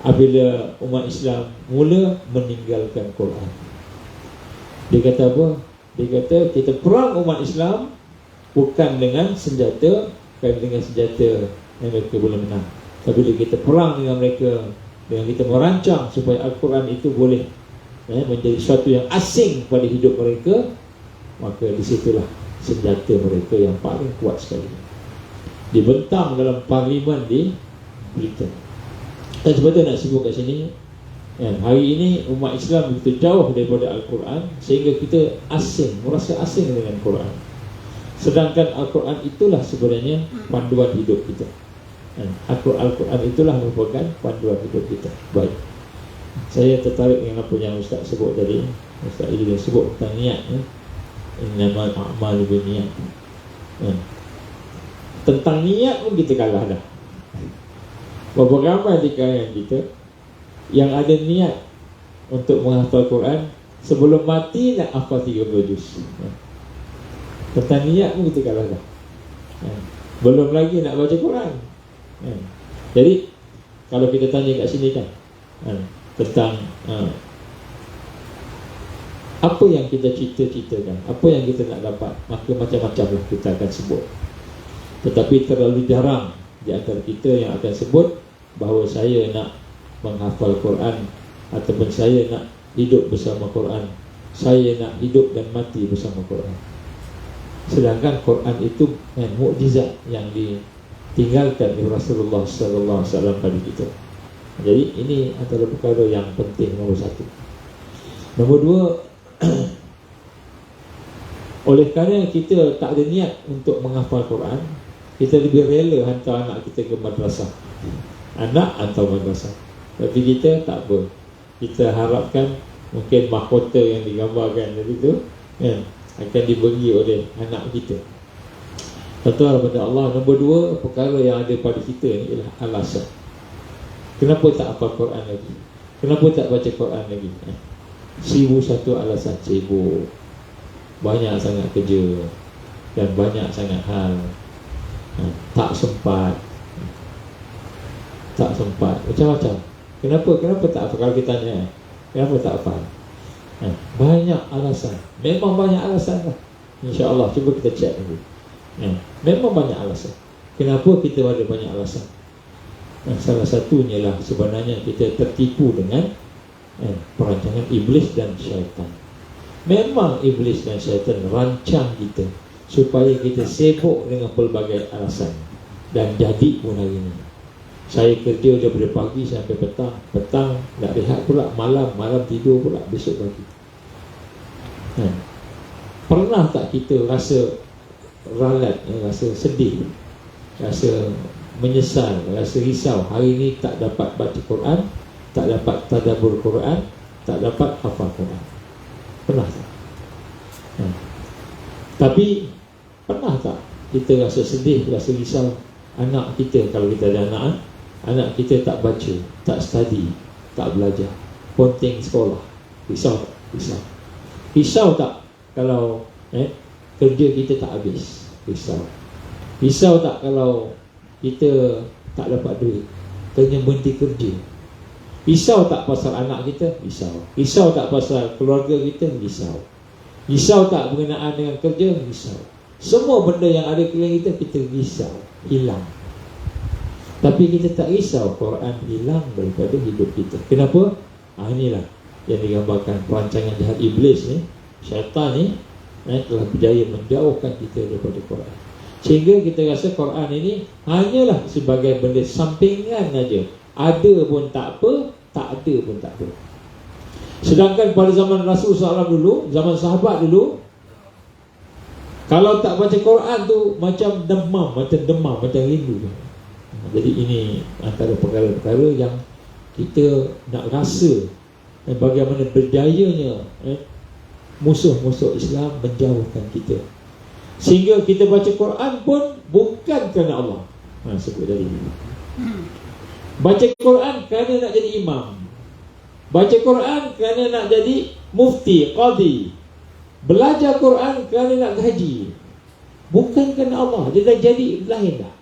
apabila umat Islam mula meninggalkan Quran. Dia kata apa? Dia kata kita perang umat Islam bukan dengan senjata, bukan dengan senjata yang mereka boleh menang, tapi kita perang dengan mereka dengan kita merancang supaya Al-Quran itu boleh menjadi sesuatu yang asing pada hidup mereka. Maka disitulah senjata mereka yang paling kuat sekali dibentang dalam parlimen di Britain. Dan sebetulnya nak sebut kat sini, hari ini umat Islam begitu jauh daripada Al-Quran sehingga kita asing, merasa asing dengan Quran. Sedangkan Al-Quran itulah sebenarnya panduan hidup kita. Al-Quran itulah merupakan panduan hidup kita. Baik, saya tertarik dengan apa yang Ustaz sebut tadi. Ustaz Idris sebut tentang niat, innamal a'malu binniyat. Tentang niat pun kita kalah dah. Berapa ramai di kalangan kita yang ada niat untuk menghafal Quran, sebelum mati nak hafal 30 juz. Tentang niat pun kita kalah dah. Belum lagi nak baca Quran. Jadi kalau kita tanya kat sini kan, tentang apa yang kita cita-citakan, apa yang kita nak dapat, maka macam-macam lah kita akan sebut. Tetapi terlalu jarang di antara kita yang akan sebut bahawa saya nak menghafal Quran, ataupun saya nak hidup bersama Quran, saya nak hidup dan mati bersama Quran. Sedangkan Quran itu mukjizat yang ditinggalkan oleh Rasulullah sallallahu alaihi wasallam pada kita. Jadi ini antara perkara yang penting, nombor satu. Nombor dua, oleh kerana kita tak ada niat untuk menghafal Quran, kita lebih rela hantar anak kita ke madrasah. Anak hantar madrasah, tapi kita tak apa. Kita harapkan mungkin mahkota yang digambarkan tadi tu akan diberi oleh anak kita. Tuan-tuan kepada Allah, nombor dua, perkara yang ada pada kita ni ialah alasan. Kenapa tak hafal Quran lagi? Kenapa tak baca Quran lagi? 1001 alasan. Sibuk, banyak sangat kerja, dan banyak sangat hal, tak sempat, macam-macam. Kenapa tak hafal? Kalau kita tanya, kenapa tak hafal? Banyak alasan. Memang banyak alasan lah. InsyaAllah, cuba kita cek dulu. Memang banyak alasan. Kenapa kita ada banyak alasan? Salah satunya lah sebenarnya kita tertipu dengan perancangan iblis dan syaitan. Memang iblis dan syaitan rancang kita supaya kita sibuk dengan pelbagai alasan. Dan jadi pun hari ini saya kerja daripada pagi sampai petang, petang nak rehat pula, malam tidur pula besok pagi. Pernah tak kita rasa ralat, rasa sedih, rasa menyesal, rasa risau hari ini tak dapat baca Quran, tak dapat tadabbur Quran, tak dapat hafal Quran? Pernah tak? Tapi pernah tak kita rasa sedih, rasa risau anak kita, kalau kita ada anak kita tak baca, tak study, tak belajar, ponteng sekolah? Risau tak? Risau tak kalau kerja kita tak habis? Risau tak kalau kita tak dapat duit, kena berhenti kerja? Risau tak pasal anak kita? Risau tak pasal keluarga kita? Risau tak berkenaan dengan kerja? Risau. Semua benda yang ada keliling kita risau, hilang. Tapi kita tak risau Quran hilang daripada hidup kita. Kenapa? Inilah yang digambarkan perancangan jahat iblis ni, syaitan ni telah berjaya menjauhkan kita daripada Quran, sehingga kita rasa Quran ini hanyalah sebagai benda sampingan saja. Ada pun tak apa, tak ada pun tak apa. Sedangkan pada zaman Rasul SAW dulu, zaman sahabat dulu, kalau tak baca Quran tu macam demam, macam rindu. Jadi ini antara perkara-perkara yang kita nak rasa bagaimana berjayanya musuh-musuh Islam menjauhkan kita, sehingga kita baca Quran pun bukan kerana Allah. Sebut tadi, baca Quran kerana nak jadi imam, baca Quran kerana nak jadi mufti, qadi, belajar Quran kerana nak gaji, bukan kerana Allah. Dia dah jadi lain dah.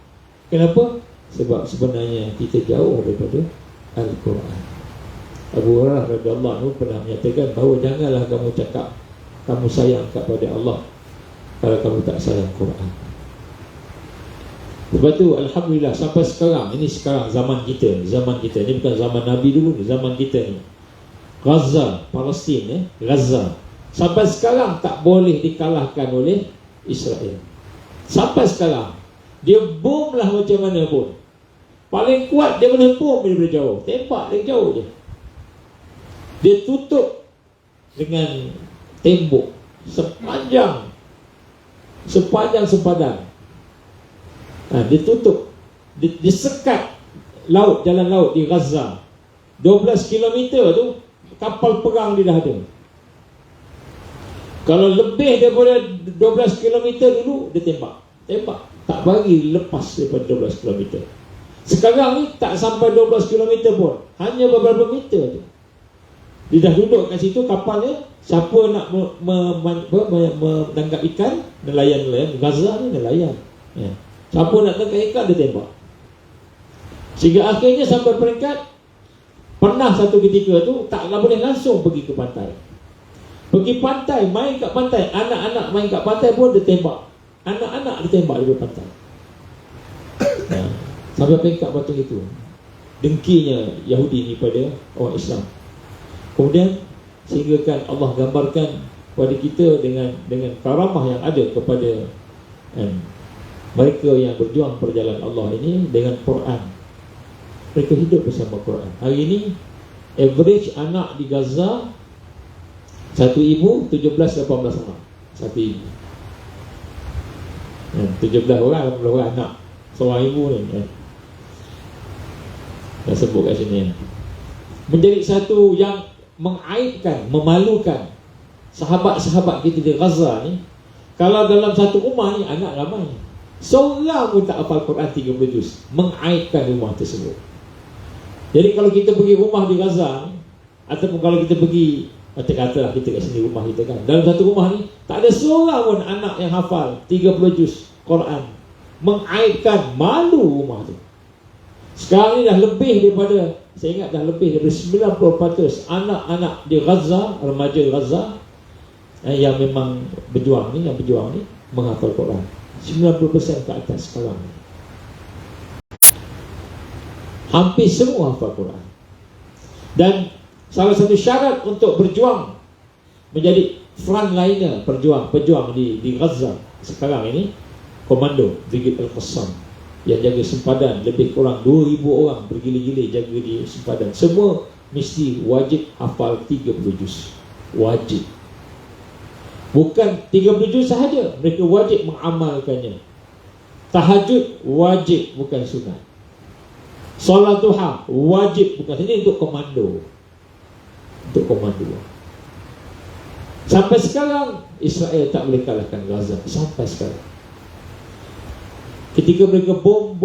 Kenapa? Sebab sebenarnya kita jauh daripada Al-Quran. Abu Hurairah radhiyallahu anhu pernah menyatakan bahawa janganlah kamu cakap kamu sayang kepada Allah kalau kamu tak sayang Quran. Sebab tu alhamdulillah sampai sekarang, ini sekarang zaman kita ni bukan zaman Nabi dulu ni, zaman kita ni, Gaza, Palestin, Gaza sampai sekarang tak boleh dikalahkan oleh Israel. Sampai sekarang dia bom lah macam mana pun, paling kuat dia boleh bom daripada jauh, tembak dari jauh je. Dia tutup dengan tembok sepanjang sepadan. Dia tutup disekat laut, jalan laut di Gaza. 12 kilometer tu kapal perang dia dah ada. Kalau lebih daripada 12 kilometer dulu, dia tembak. Tak bagi lepas daripada 12 kilometer. Sekarang ni tak sampai 12 kilometer pun, hanya beberapa meter tu. Dia dah duduk kat situ kapalnya. Siapa nak menangkap ikan, nelayan Gaza ni nelayan, ya. Siapa nak tangkap ikan, dia tembak. Sehingga akhirnya sampai peringkat pernah satu ketika tu taklah boleh langsung pergi ke pantai. Pergi pantai, main kat pantai, anak-anak main kat pantai pun dia tembak. Anak-anak ditembak di pantai, ya. Sampai peringkat macam itu dengkinya Yahudi ni pada orang Islam. Kemudian sehinggakan Allah gambarkan kepada kita dengan karamah yang ada kepada mereka yang berjuang perjalanan Allah ini dengan Quran. Mereka hidup bersama Quran. Hari ini average anak di Gaza, satu ibu 17-18 anak. Satu ibu 17 orang, 18 orang anak seorang ibu ni, dah sebut kat sini. Menjadi satu yang mengaibkan, memalukan sahabat-sahabat kita di Gaza ni. Kalau dalam satu rumah ni anak ramai, seorang pun tak hafal Quran 30 juz, mengaibkan rumah tersebut. Jadi kalau kita pergi rumah di Gaza ni, ataupun kalau kita pergi, katalah kita kat sini rumah kita kan, dalam satu rumah ni tak ada seorang pun anak yang hafal 30 juz Quran, mengaibkan, malu rumah tu. Sekarang ni dah lebih daripada, saya ingat dah lebih dari 90% anak-anak di Gaza, remaja Gaza yang memang berjuang ni, menghafal Quran. 90% ke atas sekarang ni. Hampir semua hafal Quran. Dan salah satu syarat untuk berjuang menjadi frontliner pejuang di Gaza sekarang ini, komando Brigade Al-Qassam yang jaga sempadan, lebih kurang 2,000 orang bergila-gila jaga di sempadan. Semua mesti wajib hafal 30 juz. Wajib. Bukan 30 juz sahaja, mereka wajib mengamalkannya. Tahajud wajib, bukan sunat. Solat duha wajib, bukan. Ini untuk komando. Untuk komando. Sampai sekarang Israel tak boleh kalahkan Gaza. Sampai sekarang. Ketika mereka bom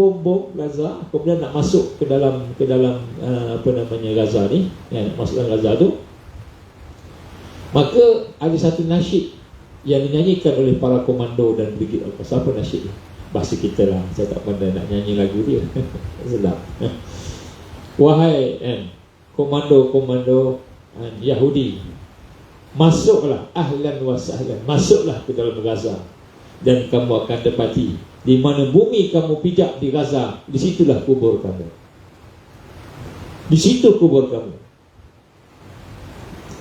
Gaza, kemudian nak masuk ke dalam Gaza ni, nak masuk dalam Gaza tu, maka ada satu nasyid yang dinyanyikan oleh para komando dan Brigade Al-Qassam. Apa nasyid ni? Bahasa kita lah, saya tak pandai nak nyanyi lagu dia. Sedap. Wahai komando Yahudi, masuklah, ahlan wa sahlan, masuklah ke dalam Gaza, dan kamu akan dapati di mana bumi kamu pijak di Gaza, di situlah kubur kamu. Di situ kubur kamu.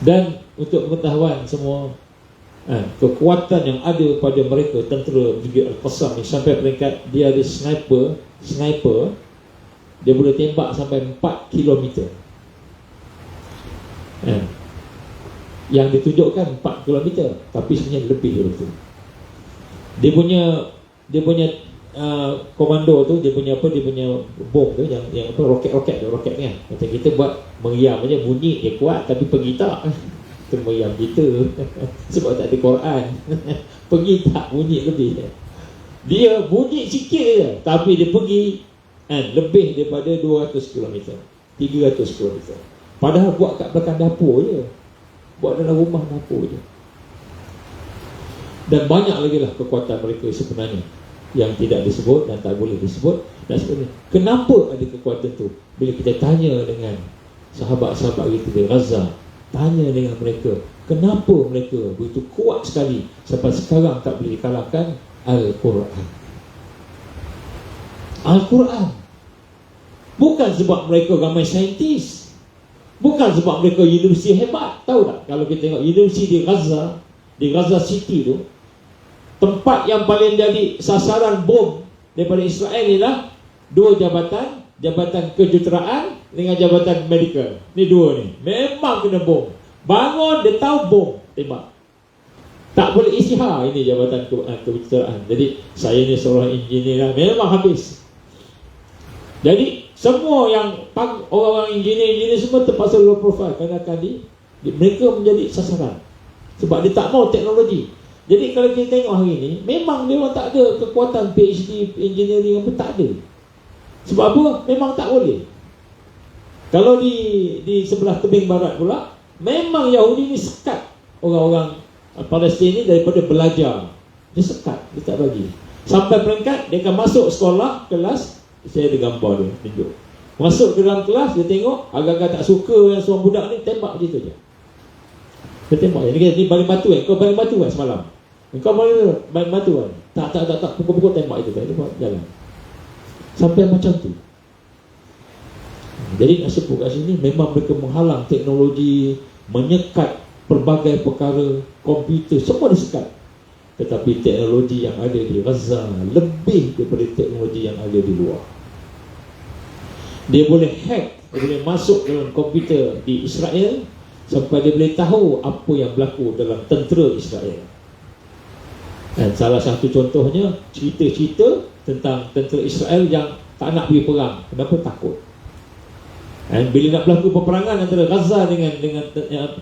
Dan untuk pengetahuan semua, kekuatan yang ada pada mereka tentera Brigade Al-Qassam ni, sampai peringkat dia ada sniper, dia boleh tembak sampai 4 km. Yang ditunjukkan 4 km, tapi sebenarnya lebih dari itu. Dia punya komando tu, dia punya bom tu, yang roket ni kan. Macam kita buat meriam aja, bunyi dia kuat, tapi pergi tak. Itu meriam kita. Sebab tak ada Quran. Pergi tak, bunyi lebih. Dia bunyi sikit je, tapi dia pergi lebih daripada 200 km, 300 km. Padahal buat kat belakang dapur je, buat dalam rumah dapur je. Dan banyak lagi lah kekuatan mereka sebenarnya yang tidak disebut dan tak boleh disebut. Dan sebenarnya, kenapa ada kekuatan tu? Bila kita tanya dengan sahabat-sahabat kita di Gaza, tanya dengan mereka, kenapa mereka begitu kuat sekali sampai sekarang tak boleh dikalahkan? Al-Quran. Al-Quran. Bukan sebab mereka ramai saintis, bukan sebab mereka universiti hebat. Tahu tak, kalau kita tengok universiti di Gaza City tu, tempat yang paling jadi sasaran bom daripada Israel ialah dua jabatan, jabatan kejuruteraan dengan jabatan medical. Ni dua ni memang kena bom. Bangun dia tahu bom, tembak. Tak boleh isytihar, ini jabatan kejuruteraan. Jadi saya ni seorang engineer, memang habis. Jadi semua yang orang-orang engineer semua terpaksa low profile kerana akan mereka menjadi sasaran sebab dia tak mau teknologi. Jadi kalau kita tengok hari ni, memang dia orang tak ada kekuatan PhD engineering apa, tak ada. Sebab apa? Memang tak boleh. Kalau di sebelah tebing barat pula, memang Yahudi ni sekat orang-orang Palestin ni daripada belajar. Dia sekat, dia tak bagi. Sampai peringkat dia akan masuk sekolah, kelas, saya ada gambar dia, tunjuk. Masuk ke dalam kelas, dia tengok, agak-agak tak suka yang seorang budak ni, tembak dia tu je. Dia tembak je, ni baling batu kan, kau baling batu kan semalam? Kau baling batu kan? Tak, pukul-pukul tembak itu kan, dia buat jalan. Sampai macam tu. Jadi nak sebut kat sini, memang mereka menghalang teknologi, menyekat pelbagai perkara, komputer, semua disekat. Tetapi teknologi yang ada di Gaza lebih daripada teknologi yang ada di luar. Dia boleh hack, dia boleh masuk dalam komputer di Israel sampai dia boleh tahu apa yang berlaku dalam tentera Israel. Dan salah satu contohnya, cerita-cerita tentang tentera Israel yang tak nak pergi perang. Kenapa? Takut. Dan bila nak berlaku peperangan antara Gaza dengan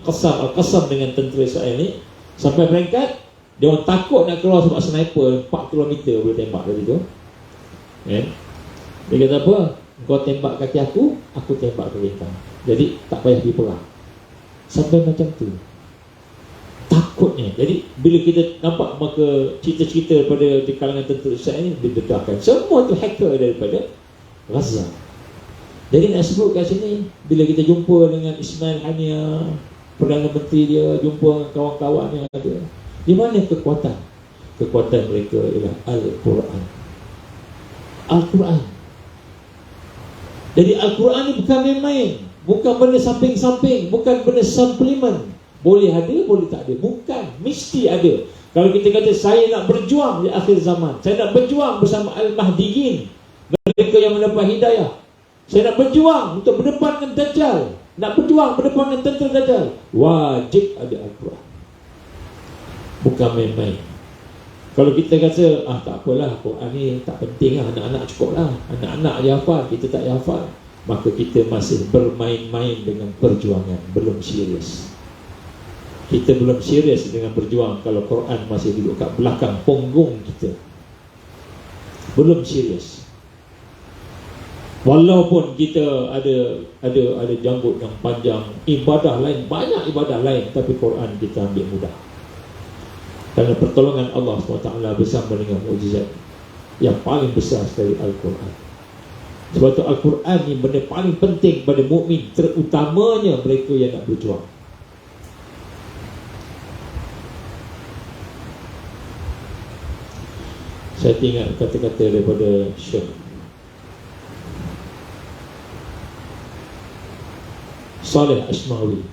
Al-Qassam dengan tentera Israel ni, sampai peringkat dia orang takut nak keluar sebab sniper 4 km boleh tembak dari tu. Dia kata apa? Kau tembak kaki aku tembak kaki kau. Jadi tak payah pergi perang. Sampai macam tu. Takutnya. Jadi bila kita nampak maka cerita-cerita daripada di kalangan tentera Israel ni didedahkan. Semua tu hacker daripada Gaza. Jadi nak sebut kat sini, bila kita jumpa dengan Ismail Haniah, Perdana Menteri dia, jumpa dengan kawan-kawan yang ada, di mana kekuatan? Kekuatan mereka ialah Al-Quran. Al-Quran. Jadi Al-Quran ni bukan main-main, bukan benda samping-samping, bukan benda suplemen. Boleh ada, boleh tak ada. Bukan, mesti ada. Kalau kita kata saya nak berjuang di akhir zaman, saya nak berjuang bersama Al-Mahdiyin, mereka yang mendapat hidayah, saya nak berjuang untuk berdepan dengan Dajjal, nak berjuang berdepan dengan tentera Dajjal, wajib ada Al-Quran. Bukan main-main. Kalau kita kata tak apalah, Quran ni tak penting lah, anak-anak cukup lah, anak-anak je hafal, kita tak hafal, maka kita masih bermain-main dengan perjuangan, belum serius. Kita belum serius dengan berjuang kalau Quran masih duduk kat belakang punggung kita. Belum serius. Walaupun kita ada janggut yang panjang, ibadah lain, banyak ibadah lain, tapi Quran kita ambil mudah. Kerana pertolongan Allah SWT bersama dengan mukjizat yang paling besar sekali Al-Quran. Sebab itu Al-Quran ni benda paling penting pada mukmin, terutamanya mereka yang nak berjuang. Saya ingat kata-kata daripada Syekh Saleh Ashmawi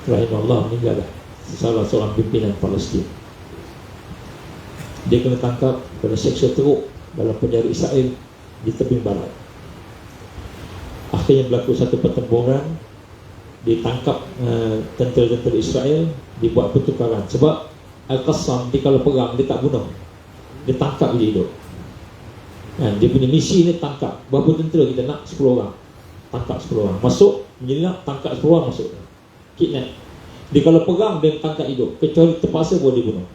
rahimahullah, meninggal dah, salah seorang pimpinan Palestin. Dia kena tangkap, kena seksa teruk dalam penjara Israel di tebing barat. Akhirnya berlaku satu pertempuran, ditangkap tentera-tentera Israel, dibuat pertukaran. Sebab Al-Qassam dia kalau perang dia tak bunuh, dia tangkap dia hidup. Dia punya misi ni tangkap. Berapa tentera kita nak? 10 orang. Tangkap 10 orang, masuk, menyelinap, tangkap 10 orang, masuk, kidnap. Dia kalau perang dia tangkap hidup, kecuali terpaksa boleh dibunuh.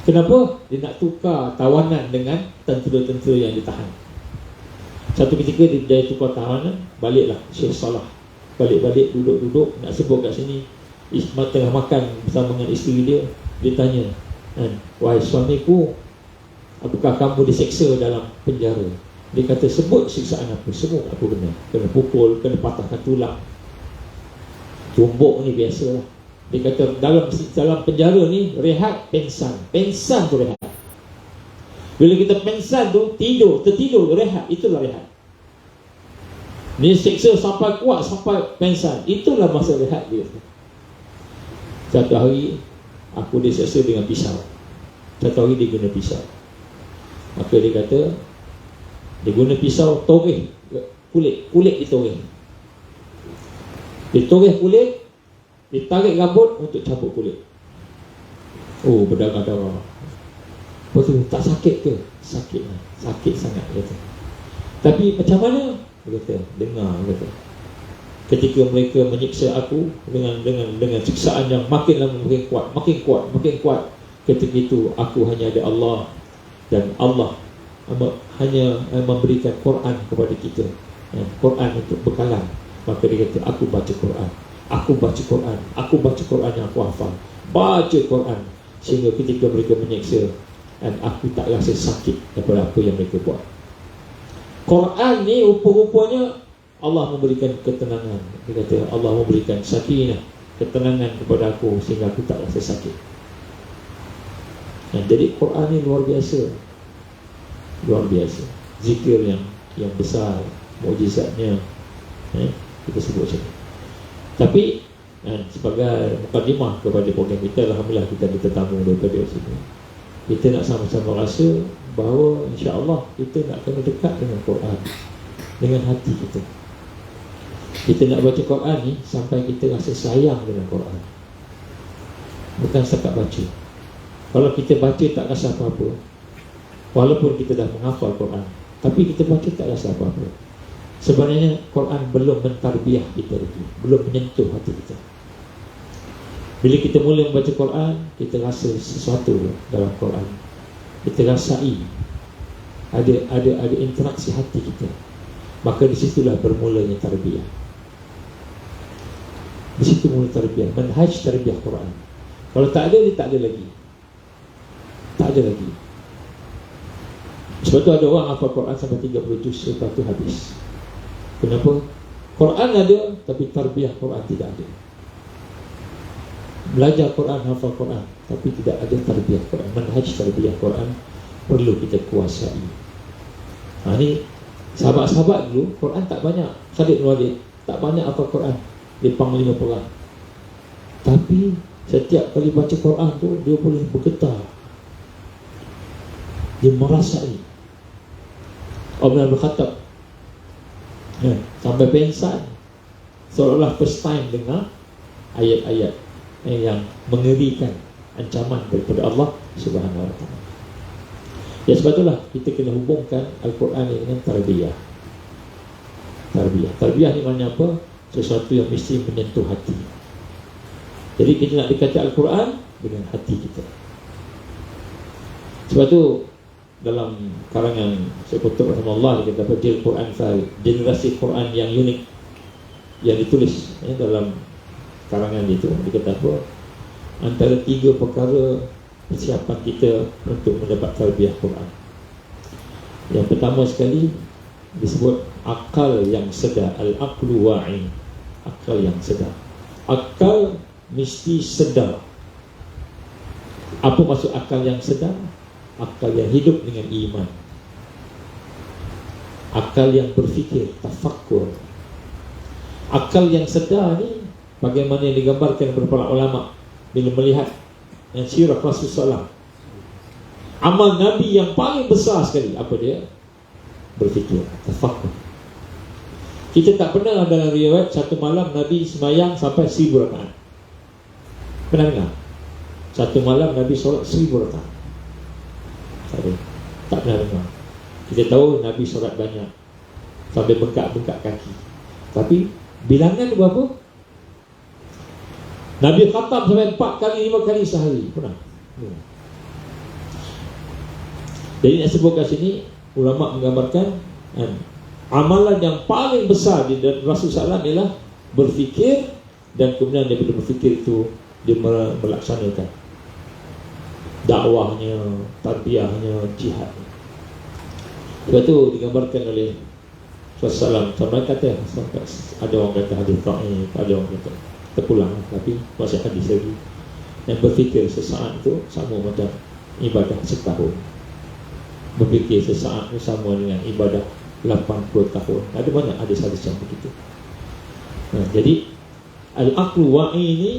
Kenapa? Dia nak tukar tawanan dengan tentera-tentera yang ditahan. Satu ketika dia jadi tukar tawanan, baliklah Syekh Salah, balik-balik, duduk-duduk, nak sebut kat sini, Ismail tengah makan bersama dengan isteri dia. Dia tanya, wahai suamiku, apakah kamu diseksa dalam penjara? Dia kata, sebut siksaan apa? Semua aku kena pukul, kena patahkan tulang, tumbuk ni biasalah. Dia kata dalam penjara ni rehat, pensan tu rehat. Bila kita pensan tu tertidur rehat, itulah rehat. Ni seksa sampai kuat, sampai pensan, itulah masa rehat dia. Satu hari aku diseksa dengan pisau, satu hari dia guna pisau. Maka dia kata dia guna pisau toreh kulit ditoreh. Dia toreh kulit, dia tarik rambut untuk cabut kulit. Oh, berdarah-darah. Lepas tu, tak sakit ke? Sakit lah, sakit sangat kata. Tapi macam mana? Dia kata, dengar, dia kata. Ketika mereka menyiksa aku dengan siksaan yang makin lama makin kuat. Ketika itu aku hanya ada Allah, dan Allah hanya memberikan Quran kepada kita, Quran untuk bekalan. Maka dia kata, aku baca Quran yang aku hafal, baca Quran, sehingga ketika mereka menyiksa, dan aku tak rasa sakit daripada apa yang mereka buat. Quran ni rupa-rupanya Allah memberikan ketenangan. Dia kata Allah memberikan sakinah, ketenangan kepada aku, sehingga aku tak rasa sakit. Jadi Quran ni luar biasa. Zikir yang besar, mukjizatnya, kita sebut macam ni. Tapi sebagai mukadimah kepada program kita, alhamdulillah kita ada tetamu daripada sini. Kita nak sama-sama rasa bahawa insya-Allah kita nak kena dekat dengan Quran, dengan hati kita. Kita nak baca Quran ni sampai kita rasa sayang dengan Quran, bukan setakat baca. Kalau kita baca tak rasa apa-apa, walaupun kita dah menghafal Quran, tapi kita baca tak rasa apa-apa, sebenarnya Quran belum mentarbiah kita lagi, belum menyentuh hati kita. Bila kita mula membaca Quran, kita rasa sesuatu dalam Quran, kita rasai ada interaksi hati kita, maka di situlah bermulanya tarbiyah. Di situ mula tarbiyah, manhaj tarbiyah Quran. Kalau tak ada, dia tak ada lagi. Sebab tu ada orang hafal Quran sampai 30 juz, lepas tu habis. Kenapa? Quran ada, tapi tarbiyah Quran tidak ada. Belajar Quran, hafal Quran, tapi tidak ada tarbiyah Quran. Manhaj tarbiyah Quran perlu kita kuasai. Ni sahabat-sahabat dulu Quran tak banyak. Khalid bin Walid tak banyak hafal Quran, dia panglima perang. Tapi setiap kali baca Quran tu, dia boleh bergetar, dia merasai. Umar bin Khattab sampai pengsan, seolah-olah first time dengar ayat-ayat yang mengerikan, ancaman daripada Allah Subhanahu Wa Taala. Ya, sebab itulah kita kena hubungkan Al-Quran dengan tarbiyah. Tarbiyah ni maknanya apa? Sesuatu yang mesti menyentuh hati. Jadi kita nak dekati Al-Quran dengan hati kita. Sebab tu dalam karangan Syekh Qutb rahimahullah, dia kata Jil Quran Farid, generasi Quran yang unik, yang ditulis dalam karangan itu. Dia kata apa? Antara 3 perkara persiapan kita untuk mendapat tarbiyah Quran. Yang pertama sekali disebut akal yang sedar, al-aqlu wa'i, akal yang sedar. Akal mesti sedar. Apa maksud akal yang sedar? Akal yang hidup dengan iman, akal yang berfikir, tafakkur. Akal yang sedar ni bagaimana yang digambarkan oleh para ulama bila melihat sirah Rasulullah SAW. Amal Nabi yang paling besar sekali, apa dia? Berfikir, tafakkur. Kita tak pernah dalam riwayat satu malam Nabi sembahyang sampai 1000 rakaat. Pernah dengar? Satu malam Nabi solat 1000 rakaat. Tak pernah dengar. Kita tahu Nabi solat banyak, sampai bengkak-bengkak kaki. Tapi bilangan berapa? Nabi khatam sampai 4 kali, 5 kali sehari. Pernah? Jadi nak sebut kat sini, ulama menggambarkan amalan yang paling besar di Rasulullah SAW ialah berfikir, dan kemudian daripada berfikir itu dia melaksanakan dakwahnya, tarbiyahnya, jihad. Sebab tu digambarkan oleh Rasulullah SAW. Sampai kata, ada orang kata hadis dhaif, ada orang kata terpulang, tapi masih hadis lagi. Yang berfikir sesaat itu sama macam ibadah setahun. Berfikir sesaat itu sama dengan ibadah 80 tahun. Ada banyak hadis yang begitu. Jadi al-aqlu wa'i ini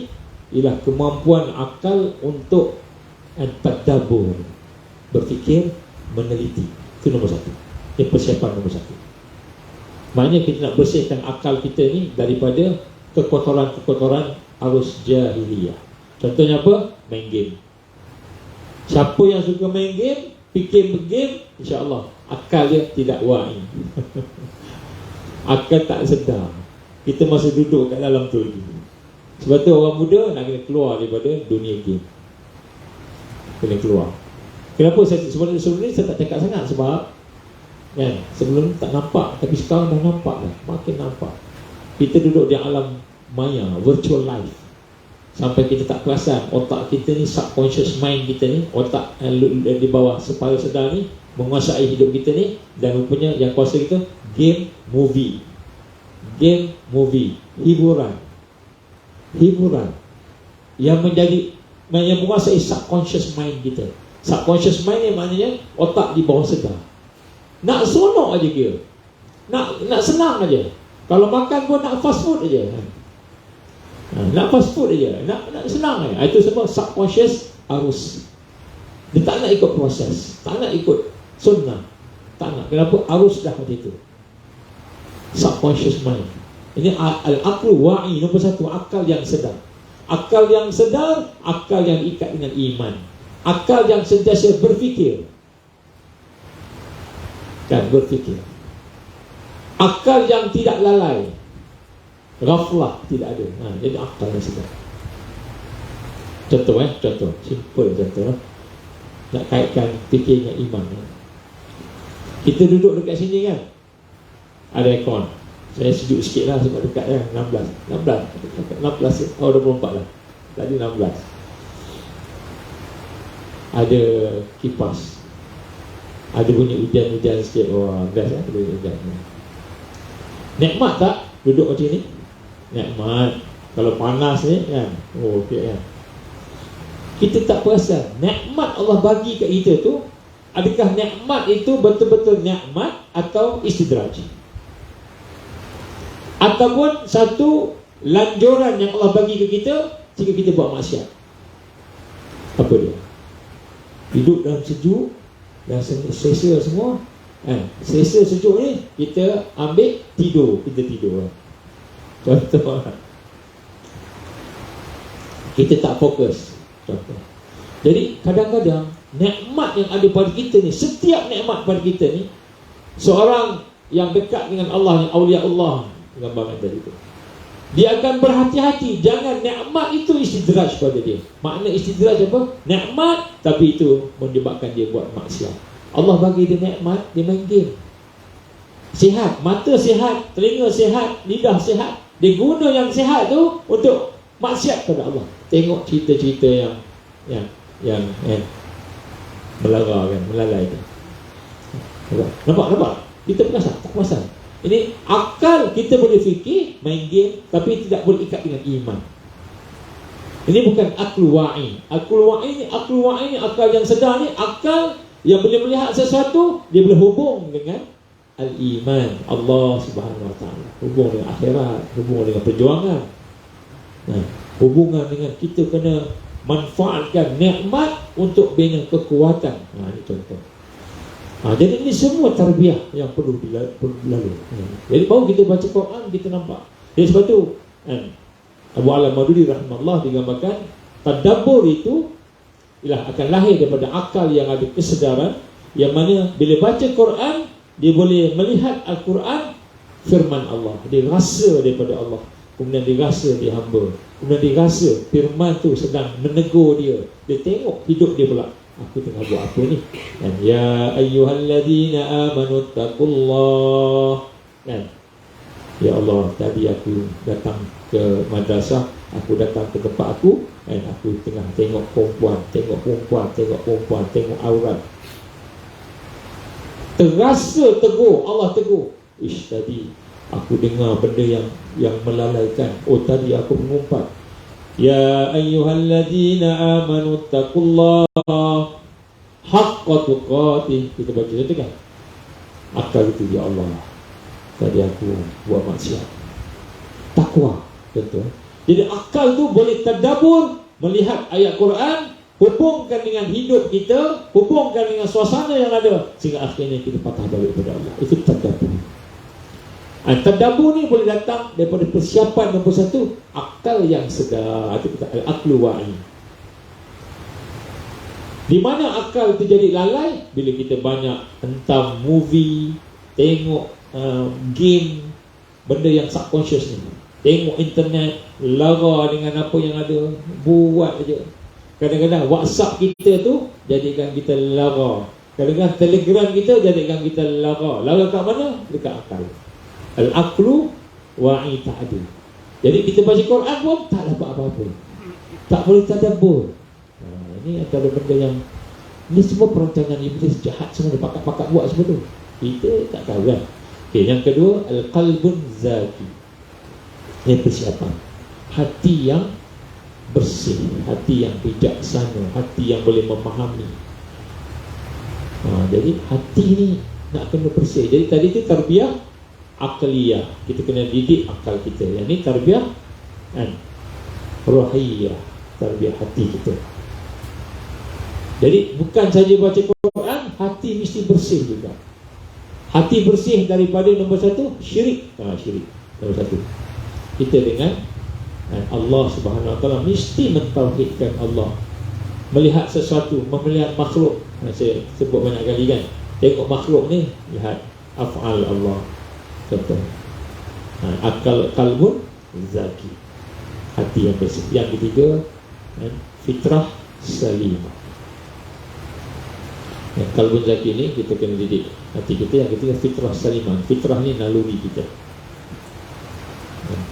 ialah kemampuan akal untuk tadabbur, berfikir, meneliti. Itu nombor 1. Ini persiapan nombor 1. Maknanya kita nak bersihkan akal kita ni daripada kekotoran-kekotoran arus jahiliyah. Contohnya apa? Main game. Siapa yang suka main game, fikir game, insya-Allah Akal dia tidak wa'i. Akal tak sedar. Kita masih duduk kat dalam tu lagi. Sebab tu orang muda nak kena keluar daripada dunia game. Kena keluar. Kenapa saya sebelum ni saya tak cakap sangat sebab kan, sebelum tak nampak, tapi sekarang dah nampak dah, makin nampak. Kita duduk di alam maya, virtual life. Sampai kita tak perasan otak kita ni, subconscious mind kita ni, otak di bawah separuh sedar ni menguasai hidup kita ni. Dan rupanya yang kuasa kita game, movie. Game, movie, hiburan yang menguasai subconscious mind kita. Subconscious mind ni maknanya otak di bawah sedar. Nak sonok aja dia, nak senang aja. Kalau makan pun nak fast food aja. Nak fast food aja, nak senang aja. Itu sebab subconscious arus. Dia tak nak ikut proses, tak nak ikut sunnah, tak nak. Kenapa? Arus dah macam itu. Subconscious mind. Ini al-aqlu wa'i, nombor satu, akal yang sedar. Akal yang sedar, akal yang ikat dengan iman. Akal yang sentiasa berfikir. Dan berfikir. Akal yang tidak lalai, ghaflah tidak ada. Jadi akal yang sedar. Contoh contoh simple contoh. Nak kaitkan fikir dengan iman. Kita duduk dekat sini kan, ada aircon. Saya sejuk sikit lah sebab dekat kan, 16 oh 24 lah. Tadi 16. Ada kipas, ada bunyi hujan-hujan sikit. Wah, best lah boleh hujan. Nikmat tak duduk macam ni? Nikmat. Kalau panas ni kan, oh okey kan. Kita tak perasan nikmat Allah bagi kat kita tu, adakah nikmat itu betul-betul nikmat atau istidraj, ataupun satu lanjuran yang Allah bagi ke kita sehingga kita buat maksiat. Apa dia? Hidup dalam sejuk dan selesa semua. Selesa sejuk ni kita ambil tidur, kita tidur. Contoh, kita tak fokus. Contoh. Jadi kadang-kadang nikmat yang ada pada kita ni, setiap nikmat pada kita ni, seorang yang dekat dengan Allah, yang aulia Allah, gambaran tadi tu, dia akan berhati-hati jangan nikmat itu istidraj pada dia. Makna istidraj apa? Nikmat tapi itu menyebabkan dia buat maksiat. Allah bagi dia nikmat, dia main game. Sihat, mata sihat, telinga sihat, lidah sihat, dia guna yang sihat tu untuk maksiat kepada Allah. Tengok cerita-cerita yang melara kan, melalai kan. Nampak? Kita perasan, tak perasan. Ini akal kita boleh fikir, main game, tapi tidak boleh ikat dengan iman. Ini bukan aklu wa'i. Aklu wa'i ni akal yang sedar ni, akal yang boleh melihat sesuatu, dia boleh hubung dengan al-iman, Allah Subhanahu Wa Taala. Hubung dengan akhirat, hubung dengan perjuangan. Hubungan dengan kita kena manfaatkan nikmat untuk bina kekuatan. Ini contoh. Jadi ini semua tarbiyah yang perlu dilalui. Jadi baru kita baca Quran, kita nampak. Jadi sebab tu Abu Alam Madudi rahimahullah digambarkan tadabbur itu ialah akan lahir daripada akal yang ada kesedaran, yang mana bila baca Quran dia boleh melihat Al-Quran firman Allah, dia rasa daripada Allah, kemudian dia rasa dia hamba, kemudian dia rasa firman tu sedang menegur dia, dia tengok hidup dia pula, aku tengah buat apa ni kan? Ya ayyuhalladzina amanu taqullah kan? Ya Allah, tadi aku datang ke madrasah, aku datang ke tempat aku kan, aku tengah tengok perempuan, tengok aurat, terasa tegur, Allah tegur. Tadi aku dengar benda yang melalaikan. Oh, tadi aku mengumpat. Ya ayyuhalladzina amanu taqullah haqqa tuqatih. Kita baca itu kan. Akal itu, ya Allah, tadi aku buat maksiat. Takwa, betul. Jadi akal tu boleh tadabbur, melihat ayat Quran, hubungkan dengan hidup kita, hubungkan dengan suasana yang ada, sehingga akhirnya kita patah balik kepada Allah. Itu tadabbur. Tadabbur ni boleh datang daripada persiapan nombor satu, akal yang sedar. Itu kita al-aqlu wa'i. Di mana akal itu jadi lalai? Bila kita banyak hentam movie, tengok game, benda yang subconscious ni. Tengok internet, lara dengan apa yang ada, buat aja. Kadang-kadang WhatsApp kita tu jadikan kita lara. Kadang-kadang Telegram kita jadikan kita lara. Lara kat mana? Dekat akal. Al-aqlu wa'i ta'adil. Jadi kita baca Quran pun tak dapat apa-apa, tak boleh tadabbur. Ini antara benda yang, ini semua perancangan iblis jahat semua, dia pakat-pakat buat semua tu. Kita tak tahu kan. Okay, yang kedua, al-qalbun zaki. Ini persiapan hati yang bersih, hati yang bijaksana, hati yang boleh memahami. Jadi hati ni nak kena bersih. Jadi tadi tu tarbiyah akliyah, kita kena didik akal kita. Yang ni tarbiyah ruhiyah, tarbiyah hati kita. Jadi bukan saja baca Quran, hati mesti bersih juga. Hati bersih daripada nombor satu, syirik. Syirik nombor satu. Kita dengan Allah Subhanahu Wa Taala mesti mentauhidkan Allah. Melihat sesuatu, melihat makhluk, saya sebut banyak kali kan, tengok makhluk ni, lihat af'al Allah. Contoh, akal qalbun zaki, hati yang bersih. Yang ketiga, fitrah salimah. Qalbun zaki ni kita kena didik hati kita. Yang ketiga, fitrah salimah. Fitrah ni naluri kita.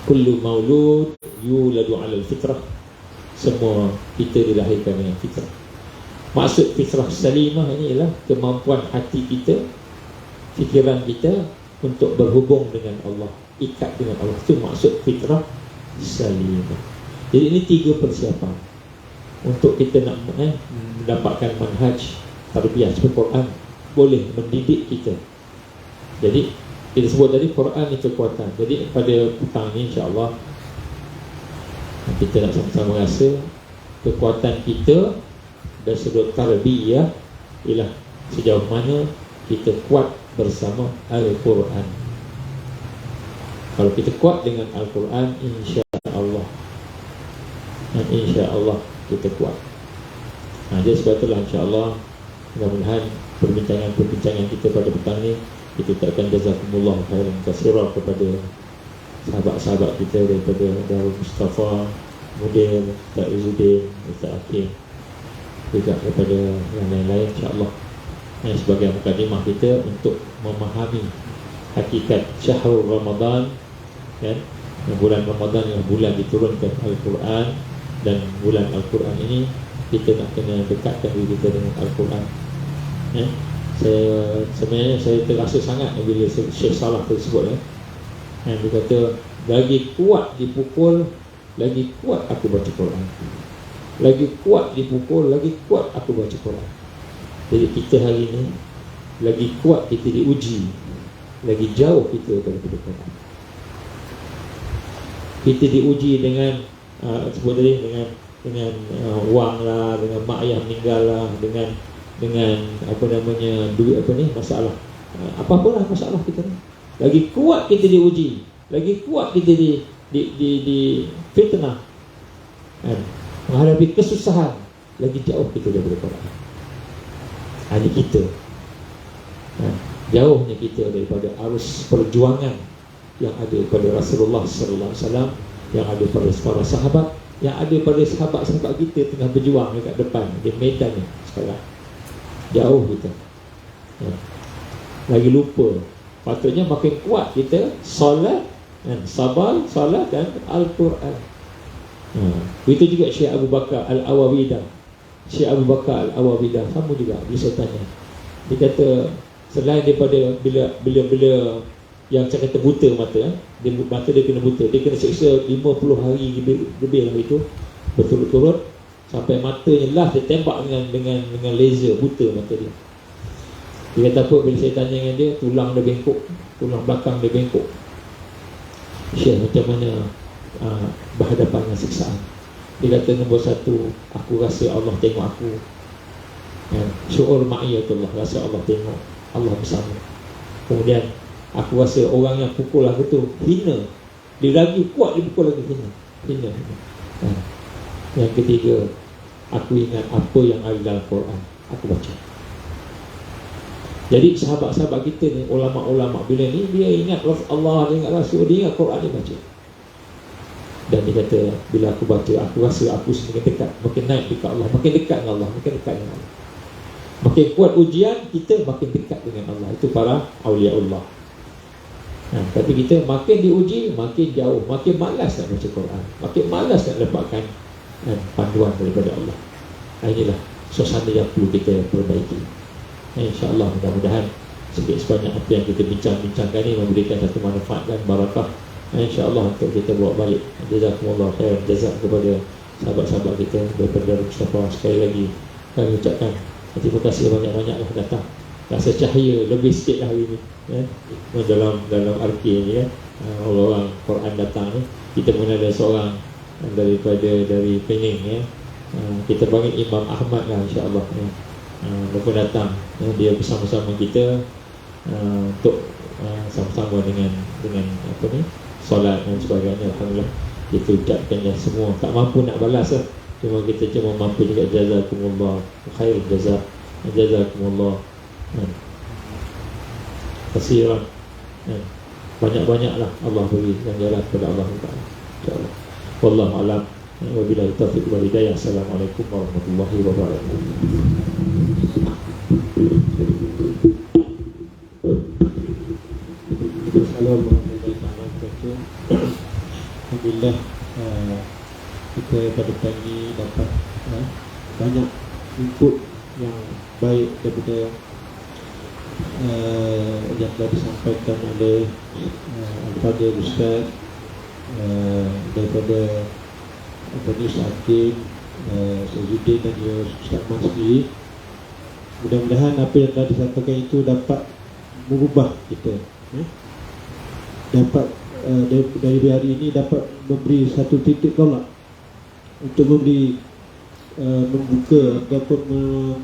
Kullu maulud yuladu 'alal fitrah. Semua kita dilahirkan dengan fitrah. Maksud fitrah salimah ini ialah kemampuan hati kita, fikiran kita untuk berhubung dengan Allah, ikat dengan Allah. Itu maksud fitrah salimah. Jadi ini 3 persiapan untuk kita nak mendapatkan manhaj tarbiyah. Sebab Quran boleh mendidik kita. Jadi kita sebut tadi Quran ni kekuatan. Jadi pada petang ni insya-Allah kita nak sama-sama rasa kekuatan kita dari sudut tarbiyah ialah sejauh mana kita kuat bersama Al-Quran. Kalau kita kuat dengan Al-Quran, insya-Allah, dan insya-Allah kita kuat. Jadi sebab itulah insya-Allah, mudah-mudahan perbincangan kita pada petang ni, kita ucapkan jazakumullah khairan katsira kepada sahabat-sahabat kita daripada Darul Mustafa, Mudir, Ustaz Izzuddin, Ustaz Hakim, juga kepada yang lain-lain insya-Allah. Sebagai mukadimah kita untuk memahami hakikat syahrul Ramadan, kan? Bulan Ramadan yang bulan diturunkan Al-Quran, dan bulan Al-Quran ini kita nak kena dekatkan diri kita dengan Al-Quran. Sebenarnya saya terasa sangat bila Syekh Salah tersebut, dia kata, lagi kuat dipukul, lagi kuat aku baca Quran. Lagi kuat dipukul, lagi kuat aku baca Quran. Jadi kita hari ini lagi kuat kita diuji, lagi jauh kita daripada Quran. Kita diuji dengan sebut tadi, dengan wang lah, dengan mak ayah meninggal lah, dengan apa namanya, duit apa ni, masalah, apa-apalah masalah kita ni. Lagi kuat kita diuji, lagi kuat kita di fitnah, menghadapi kesusahan, lagi jauh kita daripada Quran. Hanya kita, jauhnya kita daripada arus perjuangan yang ada pada Rasulullah sallallahu alaihi wasallam, yang ada pada para sahabat, yang ada pada sahabat-sahabat kita tengah berjuang dekat depan di medan ni sekarang. Jauh kita, lagi lupa. Patutnya makin kuat kita solat, sabar, solat dan Al-Quran. Itu juga Syekh Abu Bakar Al-Awawidah. Syekh Abu Bakar Al-Awawidah sama juga, bila saya tanya, dia kata selain daripada bila yang saya kata buta mata, mata dia kena buta, dia kena seksa 50 hari lebih lah itu berturut-turut, sampai matanya lah dia tembak dengan laser, buta mata dia. Dia kata apa, bila saya tanya dengan dia, tulang dia bengkok, tulang belakang dia bengkok. Syekh, macam mana berhadapan dengan siksaan? Dia kata, nombor satu, aku rasa Allah tengok aku, syu'ur ma'iyatullah, rasa Allah tengok, Allah bersama. Kemudian aku rasa orang yang pukul aku tu hina, dia lagi kuat dia pukul lagi, hina. Yang ketiga, aku ingat apa yang ada dalam Quran. aku baca. Jadi sahabat-sahabat kita ni, ulama-ulama bila ni, dia ingat Allah, dia ingat Rasul, dia ingat Quran, dia baca. Dan dia kata, bila aku baca, aku rasa aku semakin dekat, makin naik dekat Allah, makin dekat dengan Allah, makin dekat dengan Allah. Makin kuat ujian, kita makin dekat dengan Allah. Itu para awliya Allah. Tapi kita makin diuji, makin jauh, makin malas nak baca Quran, makin malas nak dapatkan panduan daripada Allah. Inilah suasana yang perlu kita perbaiki. InsyaAllah mudah-mudahan sikit sebanyak apa yang kita bincang-bincangkan ini memberikan satu manfaat dan barakah, InsyaAllah untuk kita bawa balik. Jazakumullah khair, jazak kepada sahabat-sahabat kita daripada Mustafa. Sekali lagi kami ucapkan terima kasih banyak-banyaklah datang. Rasa cahaya lebih sikit hari ini dalam arki ni orang Quran datang ni. Kita pun ada seorang dari Pening kita panggil Imam Ahmad lah, insyaAllah dia pun datang, dia bersama-sama kita untuk sama-sama dengan apa ni, solat dan sebagainya. Alhamdulillah kita ucapkannya semua, tak mampu nak balas lah, kita cuma mampu juga jazakumullah khair, jazakumullah kasiran, banyak-banyaklah Allah beri ganjaran kepada Allah Taala, insyaallah. Wallahu a'lam. Wabillahi taufiq wal hidayah. Assalamualaikum warahmatullahi wabarakatuh. Assalamualaikum. Alhamdulillah, kita pada pagi dapat banyak input yang baik daripada yang telah disampaikan oleh Al-Fadhil Ustaz, daripada Anis Hakim, Sayyidin dan juga Ustaz Mas sendiri. Mudah-mudahan apa yang telah disampaikan itu dapat mengubah kita, dapat dari hari ini dapat memberi satu titik tolak untuk membuka ataupun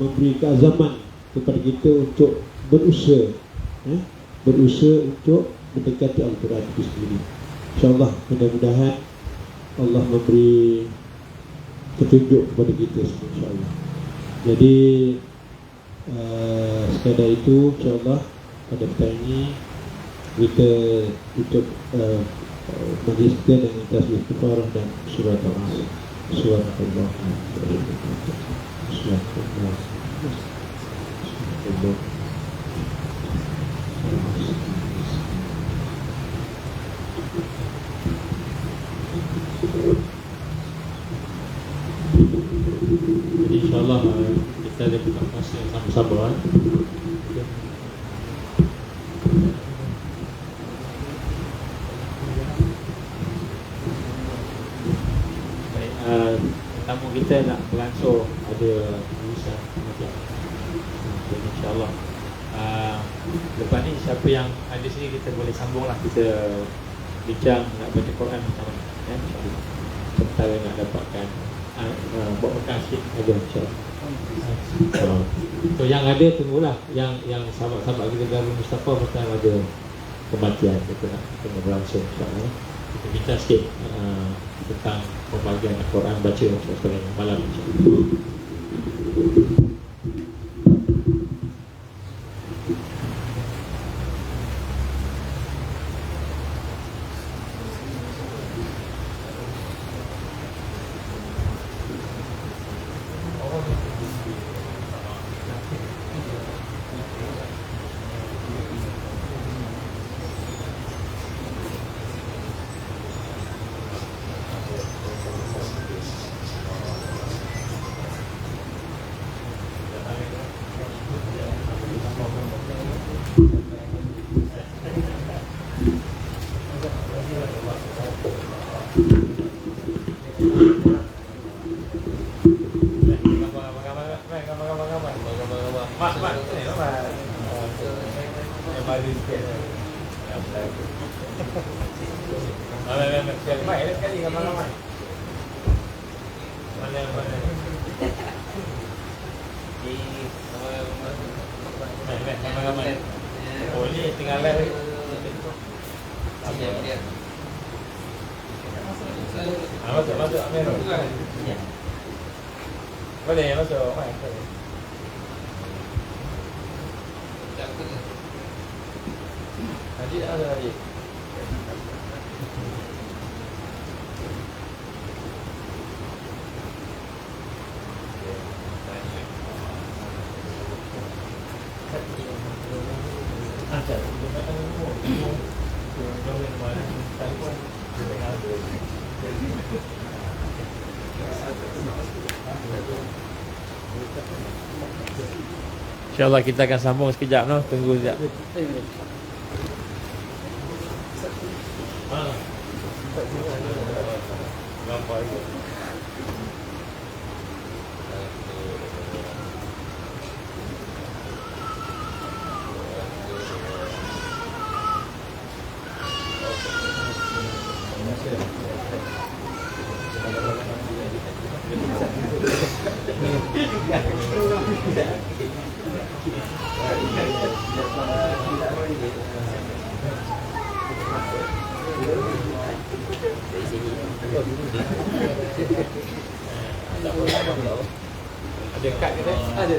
memberi keazaman kepada kita untuk berusaha untuk mendekati Al-Quran itu sendiri. InsyaAllah mudah-mudahan Allah memberi petunjuk kepada kita semua, insyaAllah. Jadi sekadar itu, insyaAllah pada petang ini kita tutup majlis kita dengan tasbih kafarah dan surat al-Asr. Surat Allah. Surat Allah. Jadi insyaAllah kita ada buka masa sama-sama. Baik, tamu kita nak beransur ada urusan macam. Jadi insyaAllah lepas ni siapa yang ada sini kita boleh sambunglah, kita bincang nak baca Quran macam mana, insyaAllah. Sementara nak dapatkan buat bekal sikit ada, insyaAllah. So yang ada tunggulah, yang sahabat-sahabat kita dari Mustafa macam ada kematian, kita nak kena berlangsung, insyaAllah. Kita bincang sikit tentang pembagian Quran baca pada malam, insyaAllah. Oh ni tinggal live. Masuk Amir. Boleh masuk. InsyaAllah kita akan sambung sekejap, no? Tunggu sekejap. Ada kad ke tak? Ada.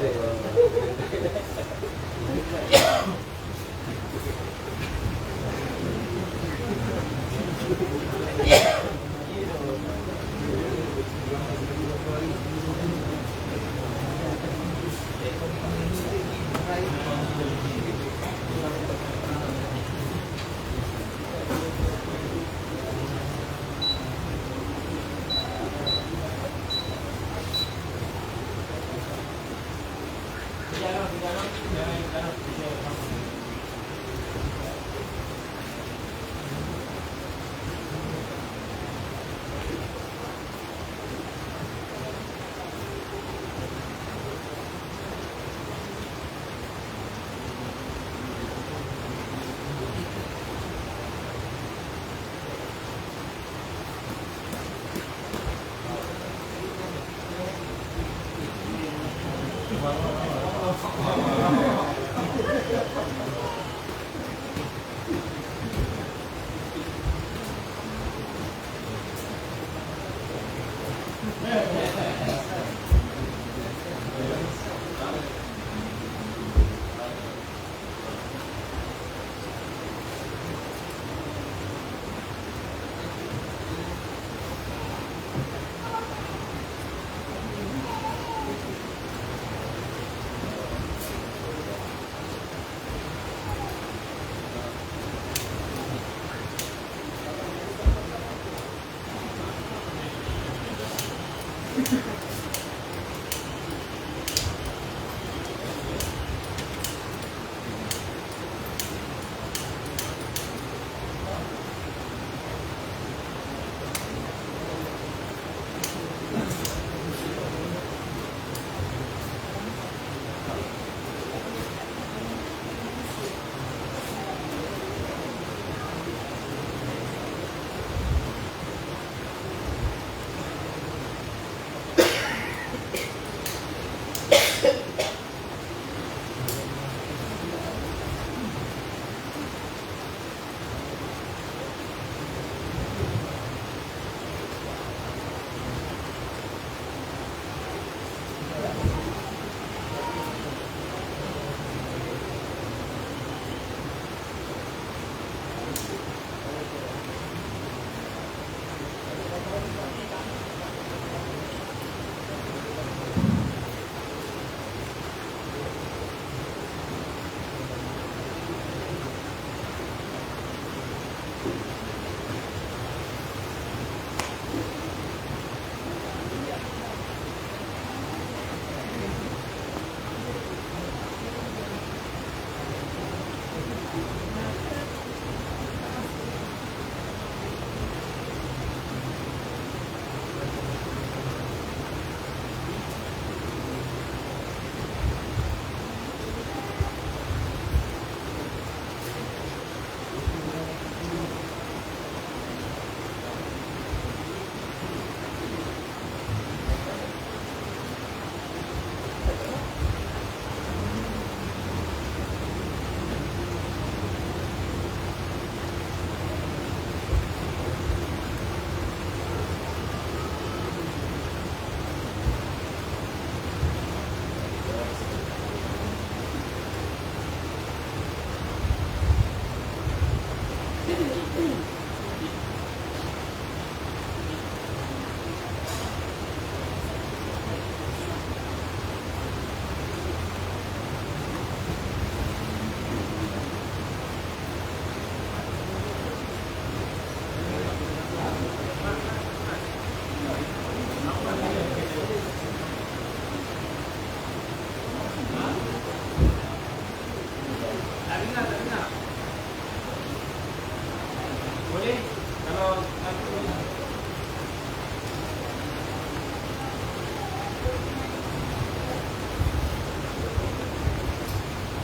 boleh kalau aku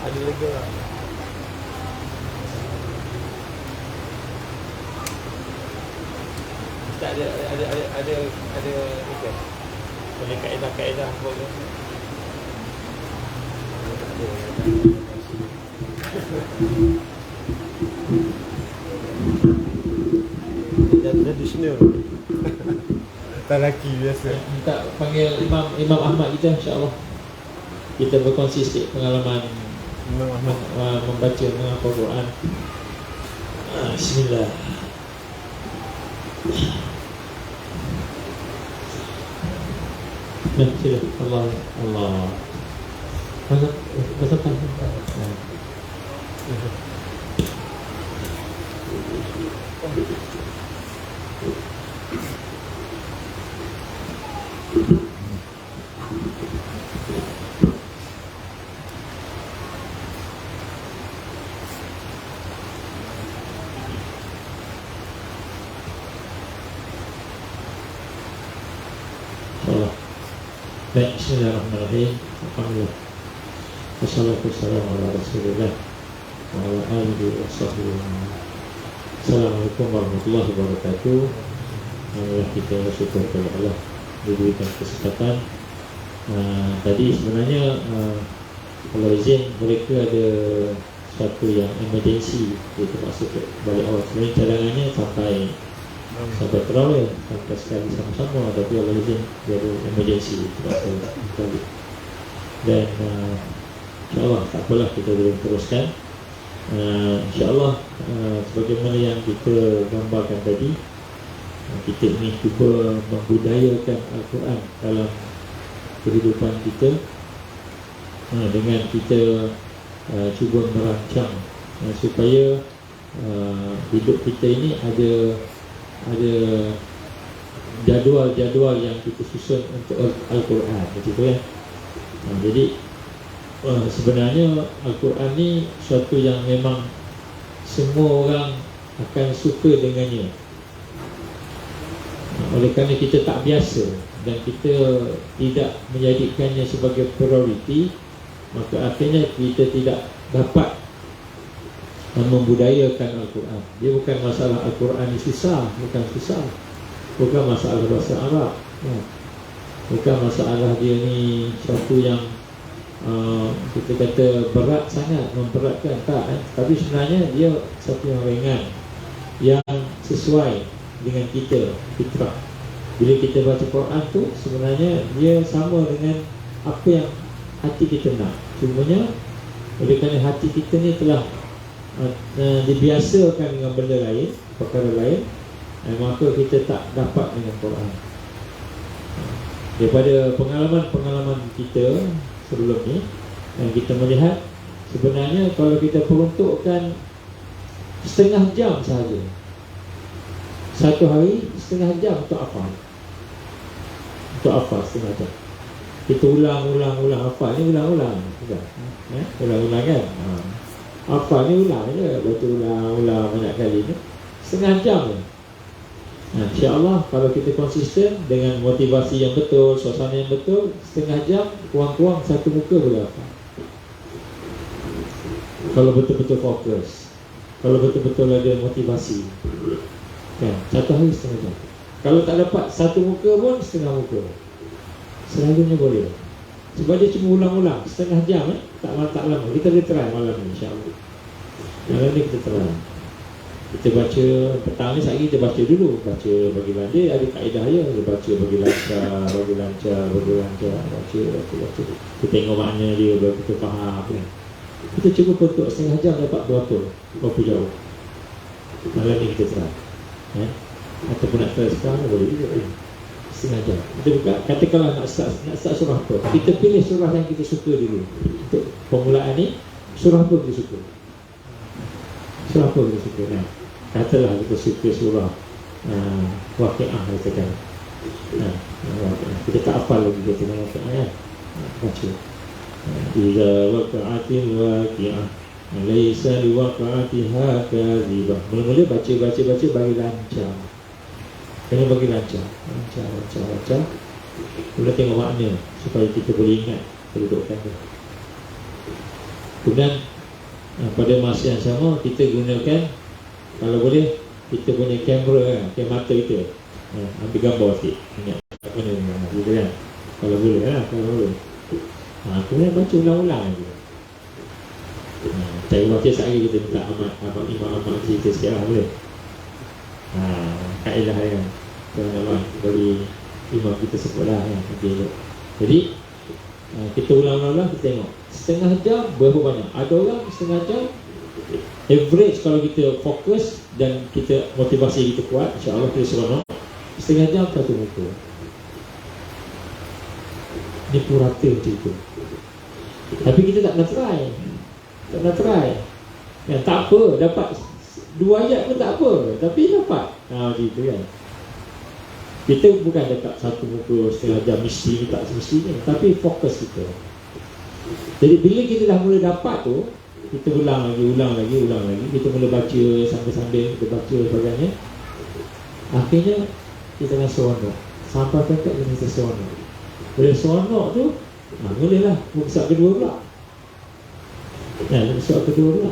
ada lagi lah. Tak ada ni kan. Boleh kaedah boleh. Dan tradisional. Tak laki biasa. Minta panggil Imam Ahmad kita, insya-Allah. Kita berkongsi sikit pengalaman Imam Ahmad membaca menghafal Quran. Bismillah. Nah, sila. Allah. Masa kan. Allah. Baik, bismillahirrahmanirrahim. Alhamdulillah. Wassalatu wassalamu ala Rasulillah wa ala alihi wa sahbihi. Assalamualaikum warahmatullahi wabarakatuh. Alhamdulillah, kita bersyukur kepada Allah diberikan kesempatan. Tadi sebenarnya kalau izin mereka ada satu yang emergency, dia termasuk balik awal. Sebenarnya cadangannya sampai terawih, sampai sekali sama-sama, tapi Allah izin dia ada emergency terpaksa balik. Dan insyaAllah tak apalah, kita boleh teruskan. InsyaAllah sebagaimana yang kita gambarkan tadi, kita ingin cuba membudayakan Al-Quran dalam kehidupan kita dengan kita cuba merancang supaya hidup kita ini ada jadual-jadual yang kita susun untuk Al-Quran, begitu ya. Jadi sebenarnya Al-Quran ni suatu yang memang semua orang akan suka dengannya. Oleh kerana kita tak biasa dan kita tidak menjadikannya sebagai prioriti, maka akhirnya kita tidak dapat membudayakan Al-Quran. Dia bukan masalah Al-Quran ni susah, bukan masalah bahasa Arab, bukan masalah dia ni suatu yang kita kata berat sangat, memberatkan, tak tapi sebenarnya dia satu yang ringan, yang sesuai dengan kita, fitrah. Bila kita baca Quran tu sebenarnya dia sama dengan apa yang hati kita nak. Cumanya oleh kerana hati kita ni telah dibiasakan dengan benda lain, perkara lain, maka kita tak dapat dengan Quran. Daripada pengalaman-pengalaman kita sebelum ni, kita melihat sebenarnya kalau kita peruntukkan setengah jam sahaja, satu hari setengah jam untuk hafal, setengah jam. Kita ulang hafal ni, ulang-ulang kan. Hafal ni ulang je, baca ulang banyak kali ni, setengah jam je. InsyaAllah kalau kita konsisten dengan motivasi yang betul, suasana yang betul, setengah jam, kurang-kurang satu muka boleh hafal. Kalau betul-betul fokus, kalau betul-betul ada motivasi, kan, satu hari setengah jam. Kalau tak dapat satu muka pun setengah muka, selalunya boleh. Sebab dia cuma ulang-ulang setengah jam, tak lama. Kita boleh try malam ni, insyaAllah. Malam ni kita try. Kita baca petang ni, sekali kita baca dulu, baca bagi dia ada kaedah dia baca bagi lancar, baca. Kita tengok makna dia, baru kita faham kan. Kita cuba untuk setengah jam dapat berapa jauh. Malam ni kita try, ataupun nak try sekarang boleh juga setengah jam. Kita buka, katakanlah nak start surah apa, kita pilih surah yang kita suka dulu. Untuk permulaan ni, surah apa kita suka? Surah apa kita suka? Katalah kita suka surah Waqi'ah, katakan. Kita tak hafal lagi kita tengok Waqi'ah, baca. Iza waqa'atil waqi'ah Laisa liwaqatiha kadhibah. Mula-mula baca bagi lancar. Kena bagi lancar. Mula tengok makna supaya kita boleh ingat kedudukan dia. Kemudian pada masa yang sama kita gunakan, kalau boleh, kita punya kamera mata kita, ambil gambar sikit, ingat apa ni gitu kan. Kalau boleh kalau boleh. Kemudian baca ulang-ulang lagi. Cari baca sekali kita minta imam cerita sikit lah, boleh. Kaedah kan Tuan Allah bagi imam kita sebut lah kan. Jadi kita ulang-ulang, kita tengok setengah jam berapa banyak. Ada orang setengah jam average, kalau kita fokus dan kita motivasi kita kuat, insya-Allah kita seronok, setengah jam satu muka. Ni purata macam itu. Tapi kita tak nak try. Ya, tak apa, dapat 2 ayat pun tak apa, tapi dapat. Gitu kan. Kita bukan dekat satu muka setengah jam mesti, tak semestinya, tapi fokus kita. Jadi bila kita dah mula dapat tu, kita ulang lagi. Kita mula baca sambil-sambil kita baca sebagainya. Akhirnya kita akan seronok. Sampai dekat kita seronok. Bila seronok tu, mulalah muka surat kedua pula. Muka surat kedua pula.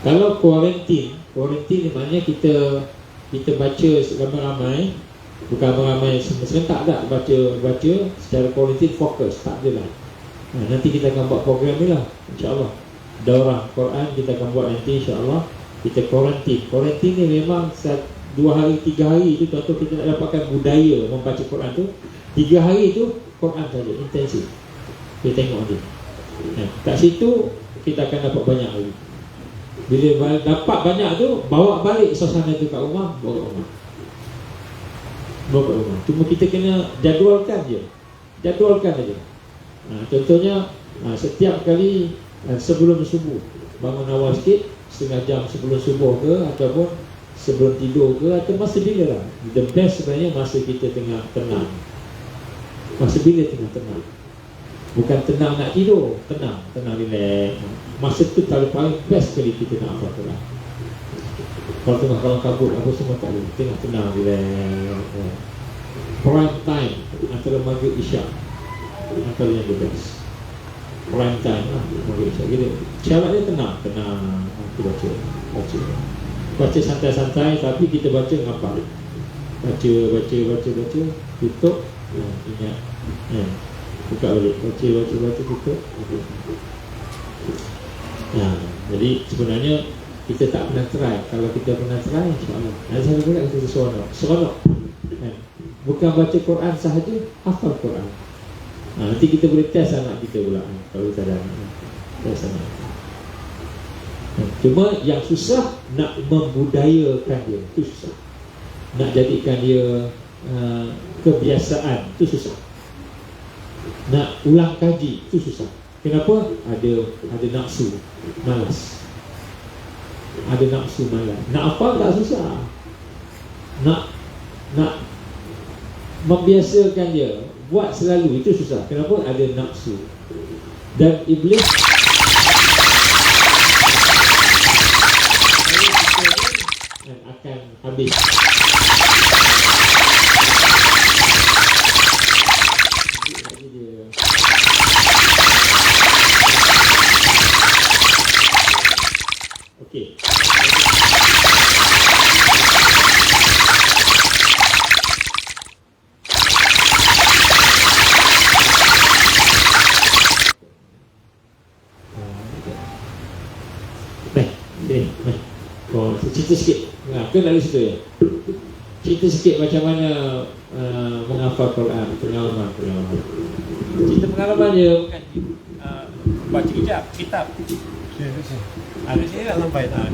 Kalau kuarantin ni maknanya kita baca ramai-ramai, bukan ramai serentak tak baca secara kuarantin fokus, tak adalah. Nanti kita akan buat program ni lah, insya-Allah. Daurah Quran kita akan buat nanti, insya-Allah. Kita kuarantin ni memang 2 hari 3 hari tu tuan-tuan kita nak dapatkan budaya membaca Quran tu. 3 hari tu Quran saja, intensif. Kita tengok dia. Kat situ kita akan dapat banyak lagi. Bila dapat banyak tu, bawa balik suasana tu kat rumah, bawa kat rumah. Cuma kita kena jadualkan je. Contohnya setiap kali sebelum subuh, bangun awal sikit, setengah jam sebelum subuh ke, ataupun sebelum tidur ke, atau masa bila lah. The best sebenarnya masa kita tengah tenang. Masa bila tengah tenang, bukan tenang nak tidur, tenang relax. Masa tu paling best sekali kita nak hafal Quran. Kalau tengah kabut apa semua tak boleh, tengah tenang relax. Prime time antara maghrib isyak, antara yang the best. Prime time lah maghrib isyak gitu. Syaratnya tenang. Kita baca santai-santai, tapi kita baca ngapa? Baca, tutup, ingat. Buka balik, baca, tutup. Jadi sebenarnya kita tak pernah try. Kalau kita pernah try, insya-Allah. Nanti saya pula kita seronok. Bukan baca Quran sahaja, hafal Quran. Nanti kita boleh test anak kita pula. Kalau kita ada anak, test anak. Cuma yang susah nak membudayakan dia, itu susah. Nak jadikan dia kebiasaan, itu susah. Nak ulang kaji, itu susah. Kenapa? Ada nafsu malas. Nak apa tak susah. Nak membiasakan dia, buat selalu, itu susah. Kenapa? Ada nafsu. Dan iblis akan habis. Okey. Cerita sikit. Kan dari situ ya. Cerita sikit macam mana menghafal Quran, pengalaman. Cerita pengalaman dia bukan baca kitab. Ada saya tak sampai tak.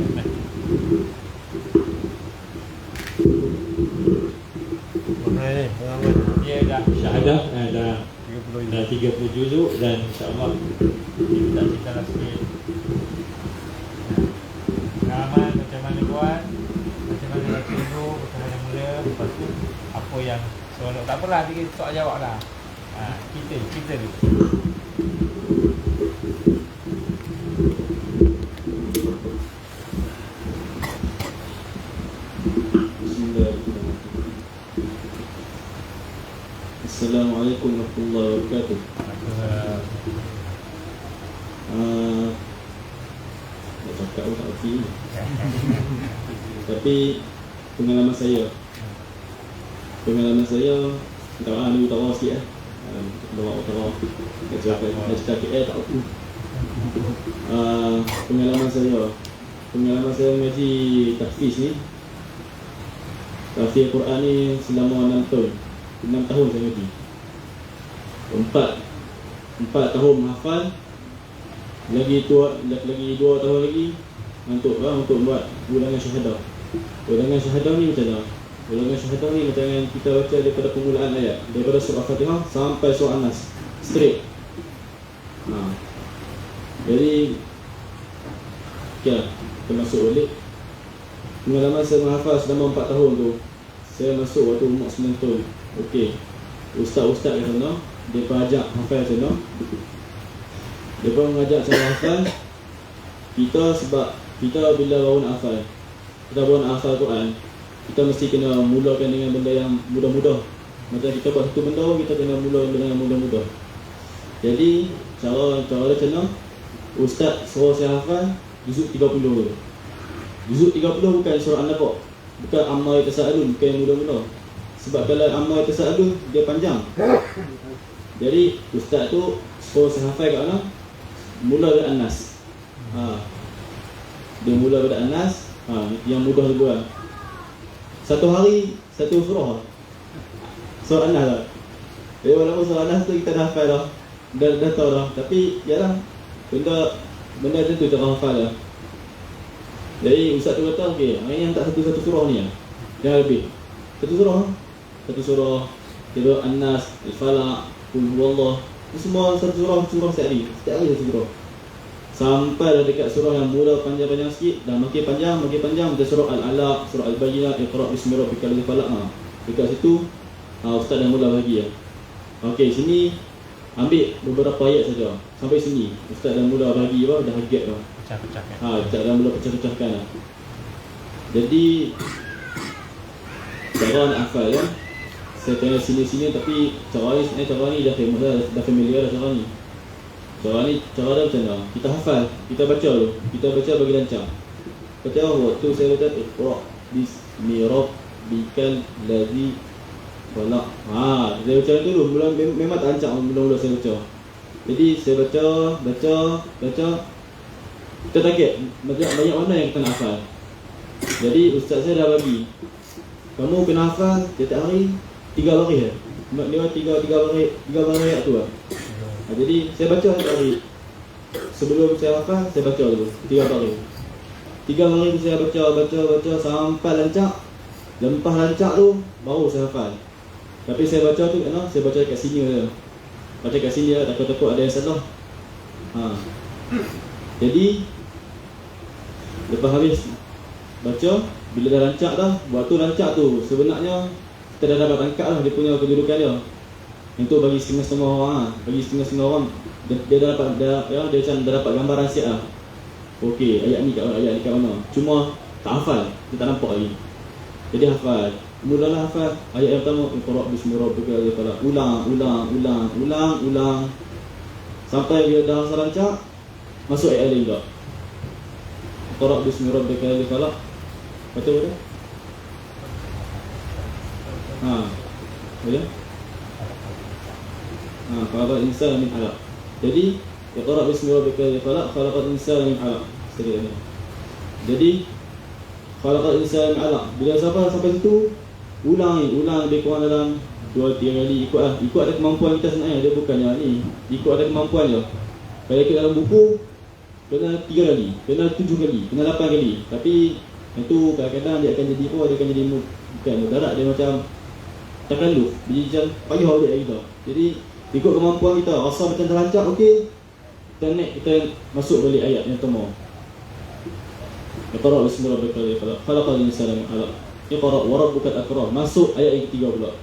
Mana ni pengalaman? Dia dah syahadah, dah 30 juzuk, dan insya-Allah kita tak cerita lah sikit. Pengalaman macam mana buat, macam mana baca dulu, macam mana mula, lepas tu apa yang seronok. Tak apalah, kita soal jawab lah. Kita dulu. Bismillahirrahmanirrahim. Assalamualaikum warahmatullahi wabarakatuh. Tak cakap pun tak erti. Tapi pengalaman saya tak lah, ni utara sikit utara nak cakap KL tak aku. Pengalaman saya mengaji tahfiz ni, tahfiz Quran ni selama 6 tahun. 6 tahun saya ngaji. 4 tahun menghafal. Lagi 2 tahun lagi untuk buat ulangan syahadah. Ulangan syahadah ni macam mana? Ulangan syahadah ni macam yang kita baca daripada permulaan ayat, daripada surah Fatihah sampai surah An-Nas, straight. Jadi kita masuk balik. Pengalaman saya menghafal selama 4 tahun tu, saya masuk waktu umur 9 tahun. Okey, ustaz-ustaz kat sana, dia pun ajak hafal kat sana. Dia pun mengajak saya hafal. Sebab kita bila baru nak hafal, kita baru nak hafal Quran, kita mesti kena mulakan dengan benda yang mudah-mudah. Macam kita buat satu benda, kita kena mula dengan yang mudah-mudah. Jadi cara dia macam mana? Ustaz suruh saya hafal juzuk 30 tu. Juzuk 30 bukan surah An-Naba, bukan Amma Yatasaalun, bukan yang mudah-mudah. Sebab kalau Amma Yatasaalun dia panjang. Jadi ustaz tu suruh saya hafal kat mana? Mula dari An-Nas. Dia mula dari An-Nas, yang mudah juga. Satu hari satu surah. Surah An-Nas lah. Jadi walaupun surah An-Nas tu kita dah hafal dah. Dah tahu dah. Tapi yalah, benda macam tu cara hafal lah. Jadi ustaz tu kata, okey, hari ni tak satu surah ni lah. Jangan lebih. Satu surah. Kira An-Nas, Al-Falaq, Qul Huwallah. Ini semua satu surah setiap hari. Setiap hari satu surah. Sampai dah dekat surah yang mula panjang-panjang sikit, dah makin panjang macam surah Al-Alaq, surah Al-Bayyinah, Iqra' bismi rabbikal ladzi khalaq. Dekat situ ustaz dah mula bagi lah. Okey, sini ambil beberapa ayat saja. Sampai sini ustaz dah mula bagi dah gap dah. Pecah-pecahkan. Ustaz dah mula pecah-pecahkan lah. Jadi cara nak hafal ya. Saya tengok sini-sini, tapi cara ni dah famous dah familiar dah cara ni. Cara dia macam mana? Kita hafal, kita baca dulu. Kita baca bagi lancar. Baca waktu saya baca Iqra' bismi rabbikal ladzi khalaq. Saya baca tu dulu. Memang tak lancar mula-mula saya baca. Jadi saya baca. Kita target banyak mana yang kita nak hafal. Jadi ustaz saya dah bagi, kamu kena hafal setiap hari 3 baris. Dia 3 baris tu lah. Jadi saya baca setiap hari. Sebelum saya hafal, saya baca dulu 3 baris. 3 baris tu saya baca sampai lancak. Lepas lancak tu baru saya hafal. Tapi saya baca tu saya baca kat sini je. Baca kat sini lah, takut-takut ada yang salah. Jadi lepas habis baca, bila dah lancak dah, waktu lancak tu sebenarnya kita dah dapat tangkap lah dia punya kedudukan dia. Itu bagi setengah-setengah orang dia dah dapat dia macam dah dapat gambaran siap lah. Okey, ayat ni kat mana. Cuma tak hafal, dia tak nampak lagi. Jadi hafal. Mulalah hafal ayat yang pertama, Iqra' bismi rabbikal ladzi khalaq. Ulang. Sampai bila dah hafal lancak, masuk ayat lain pula. Iqra' bismi rabbikal ladzi khalaq. Betul? Boleh? Khalaqal insana min 'alaq. Jadi Iqra' bismi rabbikal ladzi khalaq, khalaqal insana min 'alaq. Sekali. Jadi khalaqal insana min 'alaq. Bila sampai situ, ulang lebih kurang dalam 2-3 kali. Ikut ada kemampuan kita sebenarnya. Dia bukannya ni, ikut ada kemampuan je. Kalau ikut dalam buku, kena 3 kali, kena 7 kali, kena 8 kali. Tapi itu kadang-kadang dia akan jadi bukan mudarat, dia macam takalluf, dia macam payah balik kita. Jadi ikut kemampuan kita, rasa macam terlancar, okey, kita masuk balik ayat yang pertama. Iqra' bismi rabbikal ladzi khalaq, khalaqal insana min 'alaq. Iqra' wa rabbukal akram. Masuk ayat yang ketiga pula.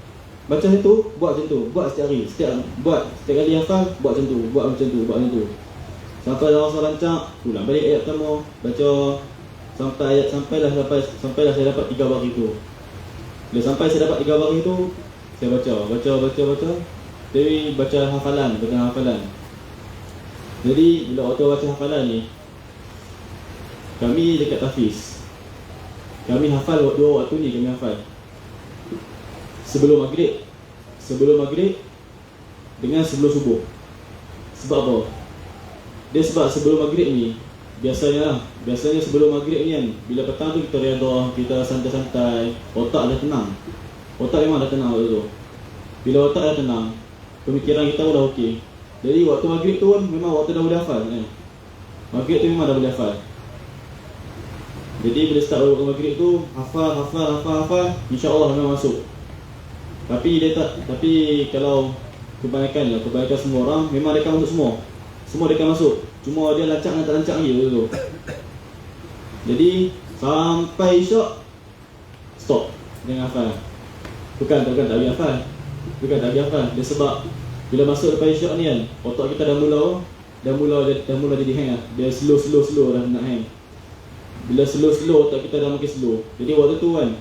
Baca itu, buat macam tu, buat setiap hari, setiap kali hafal, buat macam tu. Sampai dah rasa lancar, ulang balik ayat pertama, baca sampailah saya dapat 3 baris itu. Bila sampai saya dapat 3 baris itu, saya baca. Jadi baca hafalan. Jadi bila waktu baca hafalan ni, kami dekat tahfiz, kami hafal 2 waktu ni kami hafal. Sebelum maghrib dengan sebelum subuh. Sebab apa? Dia sebab sebelum maghrib ni biasanya sebelum maghrib ni kan, bila petang tu kita redha, kita santai-santai, otak dah tenang. Otak memang dah tenang waktu tu. Bila otak dah tenang, pemikiran kita pun dah okey. Jadi waktu maghrib tu kan memang waktu dah boleh hafal kan. Maghrib tu memang dah boleh hafal. Jadi bila start waktu maghrib tu hafal, insya-Allah memang masuk. Tapi kalau kebanyakan semua orang memang mereka masuk semua. Semua mereka masuk. Cuma dia lancak dengan tak lancak lagi tu. Jadi sampai isyak stop dengan hafal. Bukan tak boleh hafal. Dia sebab bila masuk lepas isyak ni kan, otak kita dah mula jadi hang lah. Dia slow dah nak hang. Bila slow otak kita dah makin slow. Jadi waktu tu kan,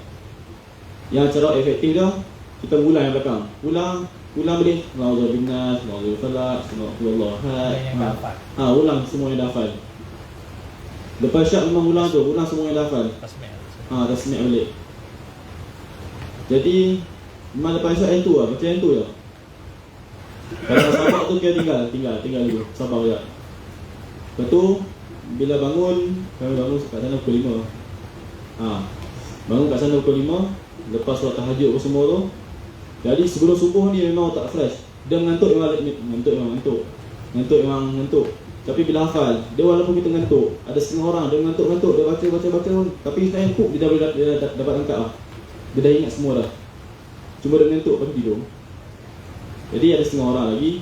yang cara efektif dah, kita ulang yang belakang. Ulang boleh. Allahu binas, Allahu falak, subhanallah. Ulang semua yang dah hafal. Lepas syak memang ulang semua yang dah hafal. Tasmi' balik. Jadi memang lepas syak yang tu lah, macam yang tu je. Kalau sabar tu kira tinggal dulu. Sabar je. Lepas tu bila kami bangun kat sana pukul 5. Bangun kat sana pukul 5, lepas solat tahajud apa semua tu. Jadi sebelum subuh ni memang tak fresh. Dia mengantuk memang mengantuk. Tapi bila hafal, dia walaupun kita mengantuk, ada setengah orang dia mengantuk, dia baca, tapi saya hook dia dapat angkat lah. Dia dah ingat semua dah. Cuma dia mengantuk lepas tidur. Jadi ada setengah orang lagi,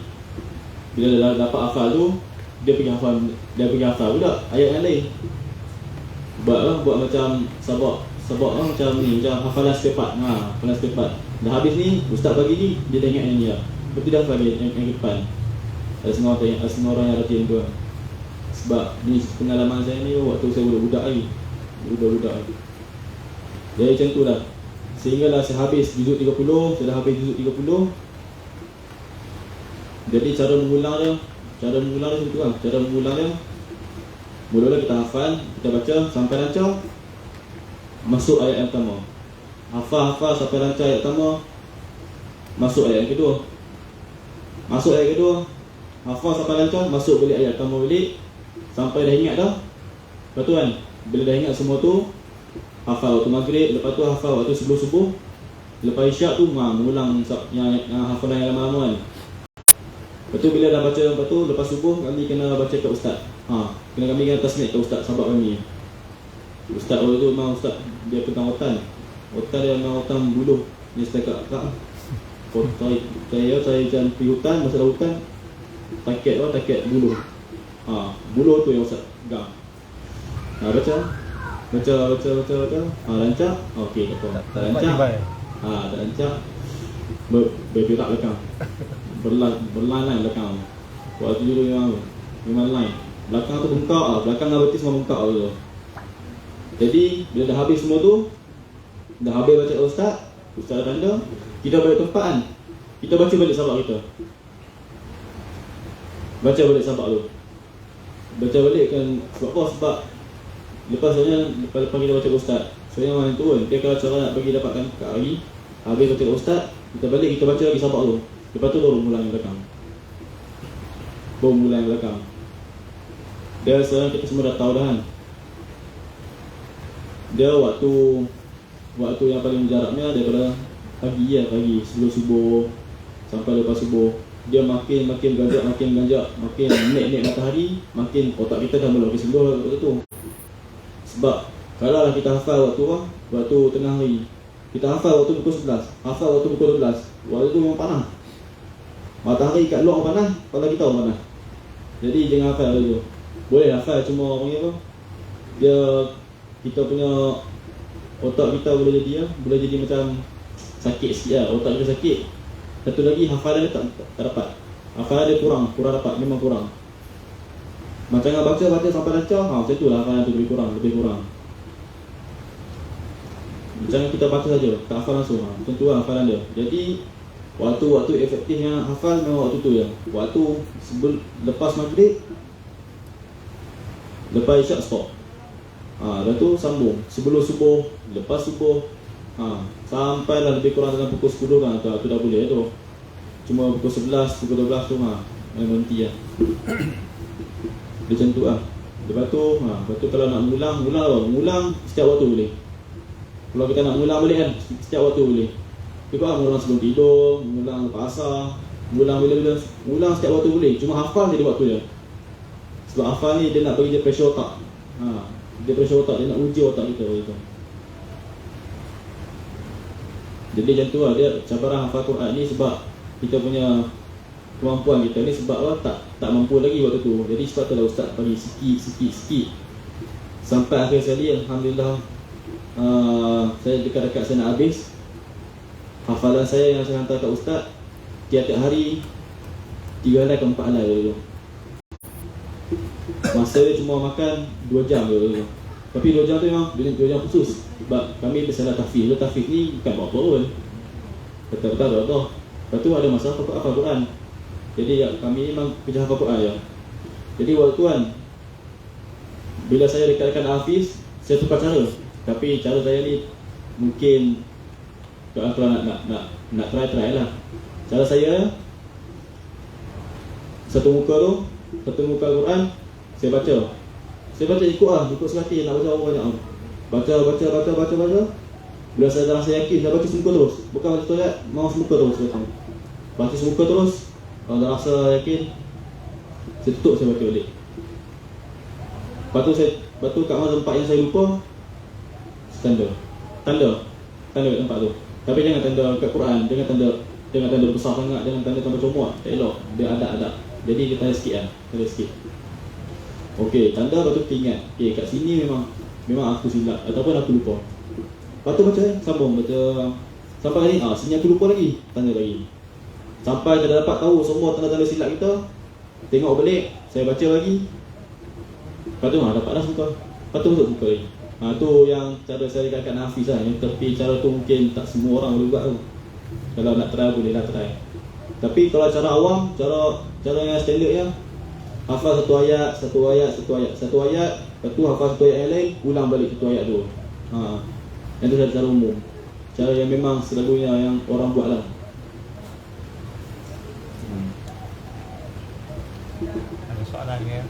bila dah dapat hafal tu, dia pergi hafal pula ayat yang lain. Buat macam sabak macam ni, macam hafalan sepepat. Hafalan sepepat. Dah habis ni, ustaz bagi ni, dia dah ingat yang ni lah. Lepas tu dia hafal yang depan. Ada setengah orang yang rajin tu lah. Sebab ni pengalaman saya ni waktu saya budak-budak lagi. Jadi macam tu lah. Sehinggalah saya habis juzuk 30. Saya dah habis juzuk 30. Jadi cara mengulang dia macam tu lah. Cara mengulang dia, mula-mula kita hafal, kita baca sampai lancar, masuk ayat yang pertama. Hafal sampai lancar ayat pertama, masuk ayat yang kedua. Hafal sampai lancar, masuk balik ayat pertama balik, sampai dah ingat dah. Lepas tu kan, bila dah ingat semua tu, hafal waktu maghrib, lepas tu hafal waktu sebelum subuh. Lepas isyak tu mengulang yang hafalan yang lama-lama kan. Lepas tu bila dah baca lepas subuh, kami kena baca kat ustaz. Kami kena tasmid kat ustaz sahabat kami. Ustaz waktu tu memang ustaz, dia petang otan dia memang otan buluh. Dia setakat saya jangan pergi hutan, masa dah hutan taket buluh. Buluh tu yang ustaz pegang. Baca. Lancar. Okey, tak lancar. Tak lancar. Bergerak belakang. Berlain belakang. Waktu dulu memang line. Belakang tu bengkak lah. Belakang dengan betis semua bengkak tu. Jadi bila dah habis semua tu, dah habis baca ustaz dah tanda, kita balik tempat kan, kita baca balik sabak kita. Baca balik sabak tu. Baca balik kan. Sebab apa? Sebab lepas kita baca ustaz, saya orang turun. Dia kalau cara nak bagi dapatkan kat hari, habis baca ustaz, kita balik, kita baca lagi sabak tu. Lepas tu baru mula yang belakang. Dia sekarang kita semua dah tahu dah kan. Dia waktu yang paling jaraknya daripada pagi sebelum subuh sampai lepas subuh. Dia makin ganjak, makin naik matahari, makin otak kita dah mula kesembuh waktu tu. Sebab kalau kita hafal waktu tengah hari, kita hafal waktu pukul 11, hafal waktu pukul 12, waktu tu memang panas. Matahari kat luar panas, kepala kita orang panas. Jadi jangan hafal waktu tu. Boleh hafal, cuma kita punya otak kita boleh jadi macam sakit sikit lah. Otak kita sakit. Satu lagi, hafalan dia tak dapat. Hafalan dia kurang dapat, memang kurang. Macam nak baca sampai lancar, macam tu lah hafalan tu lebih kurang. Jangan kita baca saja, tak hafal langsung. Macam tu lah hafalan dia. Jadi waktu efektifnya hafal memang waktu tu ya. Waktu lepas maghrib, lepas isyak stop. Lepas tu sambung sebelum subuh, lepas subuh, sampailah lebih kurang dalam pukul 10 kan. Tu dah boleh tu. Cuma pukul 11, pukul 12 tu berhenti lah. Dia macam tu lah. Lepas tu kalau nak ngulang setiap waktu boleh. Kalau kita nak ngulang boleh kan, setiap waktu boleh. Kita ngulang sebelum tidur, ngulang lepas asar, ngulang bila-bila, ngulang setiap waktu boleh. Cuma hafal jadi waktu dia. Sebab hafal ni dia nak bagi dia pressure otak. Dia pressure otak, dia nak uji otak kita gitu. Jadi macam tu lah, dia cabaran hafal Quran ni sebab kita punya kemampuan kita ni sebab apa tak mampu lagi waktu tu. Jadi sebab tu lah ustaz bagi sikit sampai akhir sekali alhamdulillah saya dekat-dekat saya nak habis. Hafalan saya yang saya hantar kat ustaz tiap-tiap hari 3 helai ke 4 helai dulu. Masa dia cuma makan 2 jam dulu. Tapi 2 jam tu memang 2 jam khusus. Sebab kami bersalah tahfiz. Tahfiz ni bukan berapa pun. Betul-betul. Lepas tu ada masa hafal Quran. Jadi kami memang kerja hafal Quran ya. Jadi waktu tu kan, bila saya dekat-dekat hafiz, saya tukar cara. Tapi cara saya ni mungkin kalau nak try lah. Cara saya satu muka Al-Quran saya baca ikut sekali nak baca apa banyak. Baca. Bila saya dah rasa yakin, saya baca semuka terus. Bukan baca toilet, mau semuka terus. Baca semuka terus. Kalau dah rasa yakin, saya tutup, saya baca balik. Lepas tu kat mana tempat yang saya lupa, tanda kat tempat tu. Tapi jangan tanda kat Quran, jangan tanda besar sangat, jangan tanda tambah comot. Tak elok, dia ada. Jadi kita tanda sikit lah, Okey, tanda lepas tu kita ingat. Okey, kat sini memang aku silap ataupun aku lupa. Lepas tu baca, sambung baca sampai ni, sini aku lupa lagi, tanda lagi. Sampai kita dapat tahu semua tanda-tanda silap kita, tengok balik, saya baca lagi. Lepas tu dapat dah suka. Lepas tu untuk suka lagi. Tu yang cara saya dekat Hafiz lah. Tapi cara tu mungkin tak semua orang boleh buat tu. Kalau nak try boleh lah try. Tapi kalau cara awam, cara yang standard ya, hafal satu ayat, lepas tu hafal satu ayat yang lain, ulang balik satu ayat tu. Yang tu cara umum. Cara yang memang selalunya yang orang buat lah. Ada soalan ke?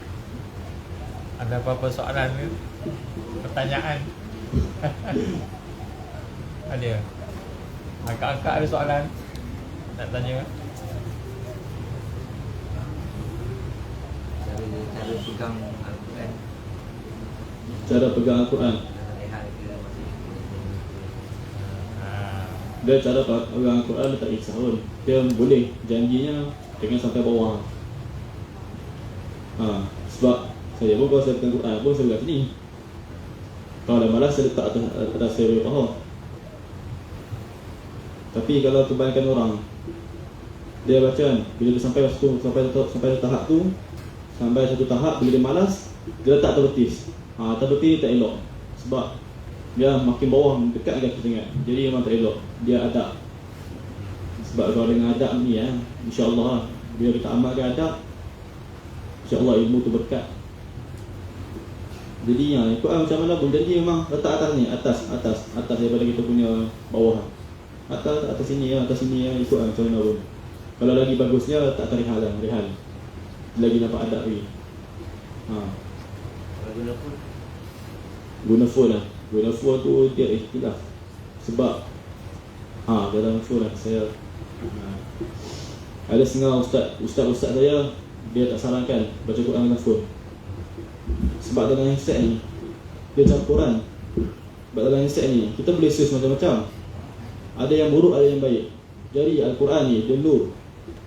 Ada apa-apa soalan ke? Pertanyaan? Ada? Akak-akak ada soalan? Nak tanya? Cara pegang Al-Quran. Cara pegang Al-Quran. Dia cara pegang Al-Quran dia tak kisah pun. Dia boleh, janjinya jangan sampai bawah. Sebab saya pun kalau saya pegang Quran pun saya pegang sini. Kalau dah malas saya letak atas saya boleh faham. Tapi kalau kebanyakan orang dia baca kan, bila dia sampai tahap tu, sampai satu tahap bila dia malas, dia letak terbetis. Terbetis tak elok. Sebab dia makin bawah dekat dengan ketinggian. Jadi memang tak elok. Dia adab. Sebab kalau dengan adab ni insya-Allah bila kita amalkan adab, insya-Allah ilmu tu berkat. Jadi Quran macam mana pun janji memang letak atas ni, atas daripada kita punya bawah. Atas sini ikut macam mana pun. Kalau lagi bagusnya letak rihal. Lagi nampak adab lagi. Kalau Guna phone tu dia ikhtilaf. Sebab dalam phone saya ada setengah ustaz saya dia tak sarankan baca Quran dengan phone. Sebab dalam headset ni dia campuran. Sebab dalam headset ni kita boleh search macam-macam. Ada yang buruk, ada yang baik. Jadi Al-Quran ni dia nur.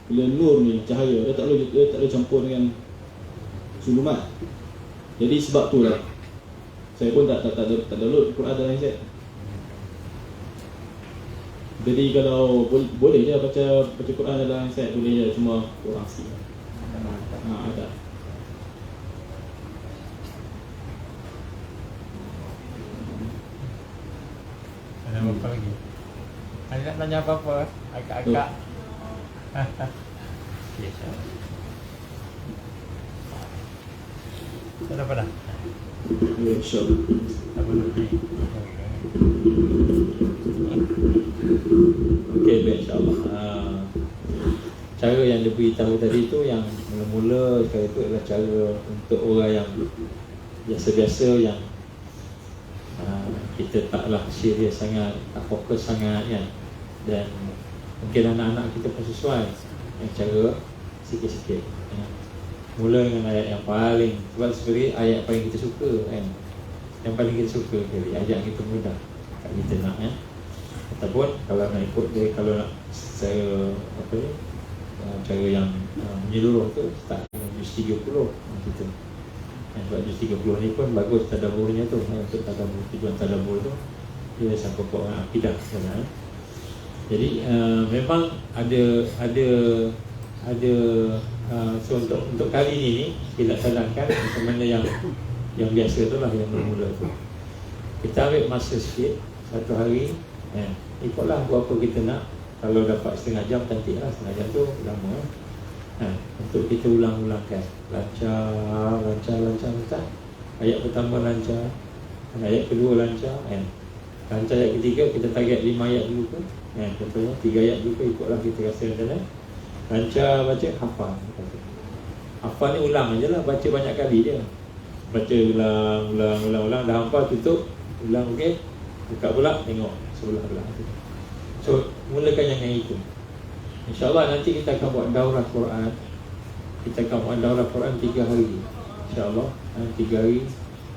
Bila nur ni cahaya, dia tak boleh campur dengan sulumat. Jadi sebab tu lah saya pun tak download Quran dalam headset. Jadi kalau boleh je baca Quran dalam headset, boleh je, cuma kurang sikit. Ada. Ada Apa lagi? Ada nak tanya apa-apa? Agak-agak. Okey, tak apa dah. Ya, InsyaAllah. Apa lagi? Okey, baik, insyaAllah. Cara yang dia beritahu tadi tu, yang mula-mula sekali tu adalah cara untuk orang yang biasa-biasa, yang kita taklah serius sangat, tak fokus sangat kan. Dan mungkin anak-anak kita pun sesuai yang cara sikit-sikit ya. Mula dengan ayat yang paling, sebab sebenarnya ayat paling kita suka kan, yang paling kita suka kali, ayat kita mudah kat kita nak ya. Ataupun kalau nak ikut dia, kalau nak secara apa ni, cara yang menyeluruh tu, start dengan juz 30 kita. Sebab juz 30 ni pun bagus tadaburnya tu, untuk tadabur, tujuan tadabur tu dia sangkut dengan akidah sebenarnya. Jadi memang ada so untuk kali ini kita cadangkan macam mana yang biasa tu lah, yang bermula tu. Kita ambil masa sikit, satu hari ikutlah berapa kita nak. Kalau dapat setengah jam cantik lah, setengah jam tu lama untuk kita ulang-ulangkan lancar. Ayat pertama lancar, ayat kedua lancar lancar, ayat ketiga kita target 5 ayat dulu ke contohnya 3 ayat dulu ke, ikutlah kita rasa macam lancar. Baca hafal ni ulang je lah, baca banyak kali je, baca ulang, dah hafal tutup, ulang, okey, buka pula, tengok sebelah belah. So mulakan yang itu. InsyaAllah nanti kita akan buat daurah Quran. Kita akan buat daurah Quran 3 hari InsyaAllah 3 hari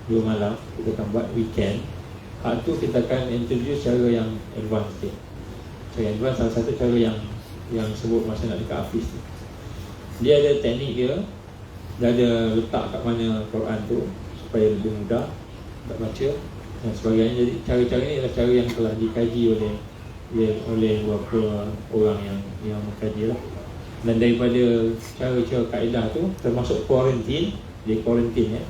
2 malam kita akan buat weekend. Hak tu kita akan introduce cara yang advance sikit. Cara yang advance, salah satu cara yang sebut masa nak dekat Hafiz tu, dia ada teknik dia ada letak kat mana Quran tu supaya lebih mudah nak baca dan sebagainya. Jadi cara-cara ni adalah cara yang telah dikaji oleh beberapa orang yang mengkaji lah. Dan daripada cara-cara kaedah tu, termasuk quarantine, dia quarantine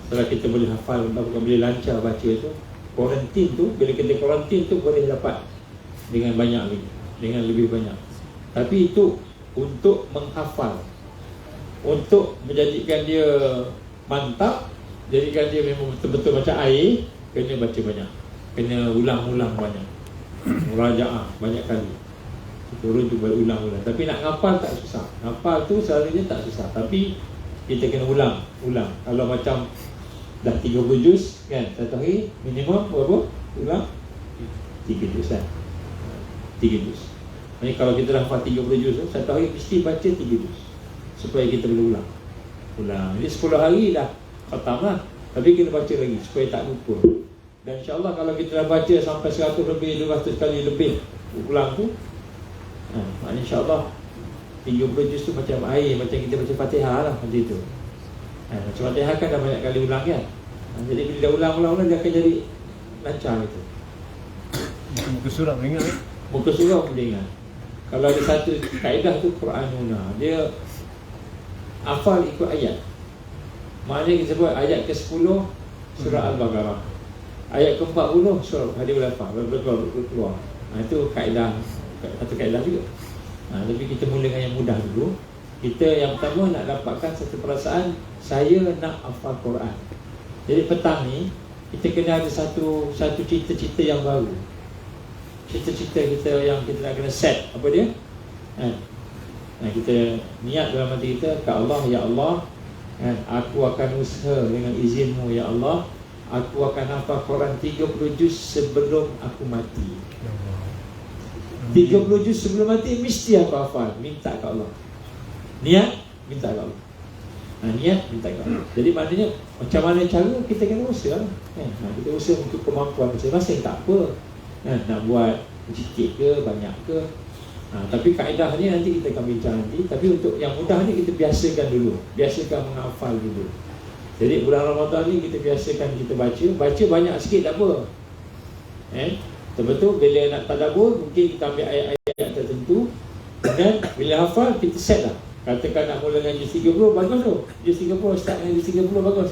setelah kita boleh hafal, boleh lancar baca tu, quarantine tu, bila kita quarantine tu boleh dapat dengan banyak lagi, dengan lebih banyak. Tapi itu untuk menghafal, untuk menjadikan dia mantap, jadikan dia memang betul-betul macam air, kena baca banyak, kena ulang-ulang banyak, murajaah banyak kali, turun tu berulang-ulang. Tapi nak ngapal tak susah. Ngapal tu selalunya tak susah, tapi kita kena ulang. Kalau macam dah 30 juz kan, satu hari minimum berapa? Ulang 3 juz kan, 3 juz. Jadi kalau kita dah hafal 30 juz tu, satu hari mesti baca 3 juz, supaya kita boleh ulang. Jadi 10 hari dah khatam lah, tapi kena baca lagi supaya tak lupa. Dan insyaAllah kalau kita dah baca sampai 100 lebih, 200 kali lebih ulang tu, insyaAllah 30 juz tu macam air, macam kita baca Fatihah lah, macam itu. Macam Fatihah kan dah banyak kali ulang kan. Jadi bila dah ulang-ulang dia akan jadi lancar itu. Muka surah boleh ingat Muka surah boleh ingat. Kalau ada satu kaedah tu Quranuna, dia hafal ikut ayat. Maknanya kita sebut ayat ke-10 surah Al-Baqarah, ayat ke-40 surah Hadid Al-Afah, keluar. Itu kaedah, satu kaedah juga. Tapi kita mula dengan yang mudah dulu. Kita yang pertama nak dapatkan satu perasaan, saya nak hafal Quran. Jadi petang ni kita kena ada satu cita-cita yang baru. Cita-cita kita yang kita nak kena set. Apa dia? Kita niat dalam hati kita ke Allah, ya Allah, aku akan usaha dengan izinmu ya Allah, aku akan hafal Quran 30 juz sebelum aku mati. 30 juz sebelum mati mesti aku hafal. Minta ke Allah. Niat, minta ke Allah. Niat, minta ke Allah. Jadi maknanya macam mana cara kita kena usaha. Kita usaha untuk kemampuan masing-masing, tak apa. Nak buat sikit ke, banyak ke. Tapi kaedah ni nanti kita akan bincang nanti. Tapi untuk yang mudah ni kita biasakan dulu. Biasakan menghafal dulu. Jadi bulan Ramadan ni kita biasakan kita baca banyak sikit tak apa. Betul-betul bila nak tadabbur mungkin kita ambil ayat-ayat tertentu, dan bila hafal kita set lah. Katakan nak mula dengan juz 30, bagus tu. Juz 30 start dengan juz 30 bagus.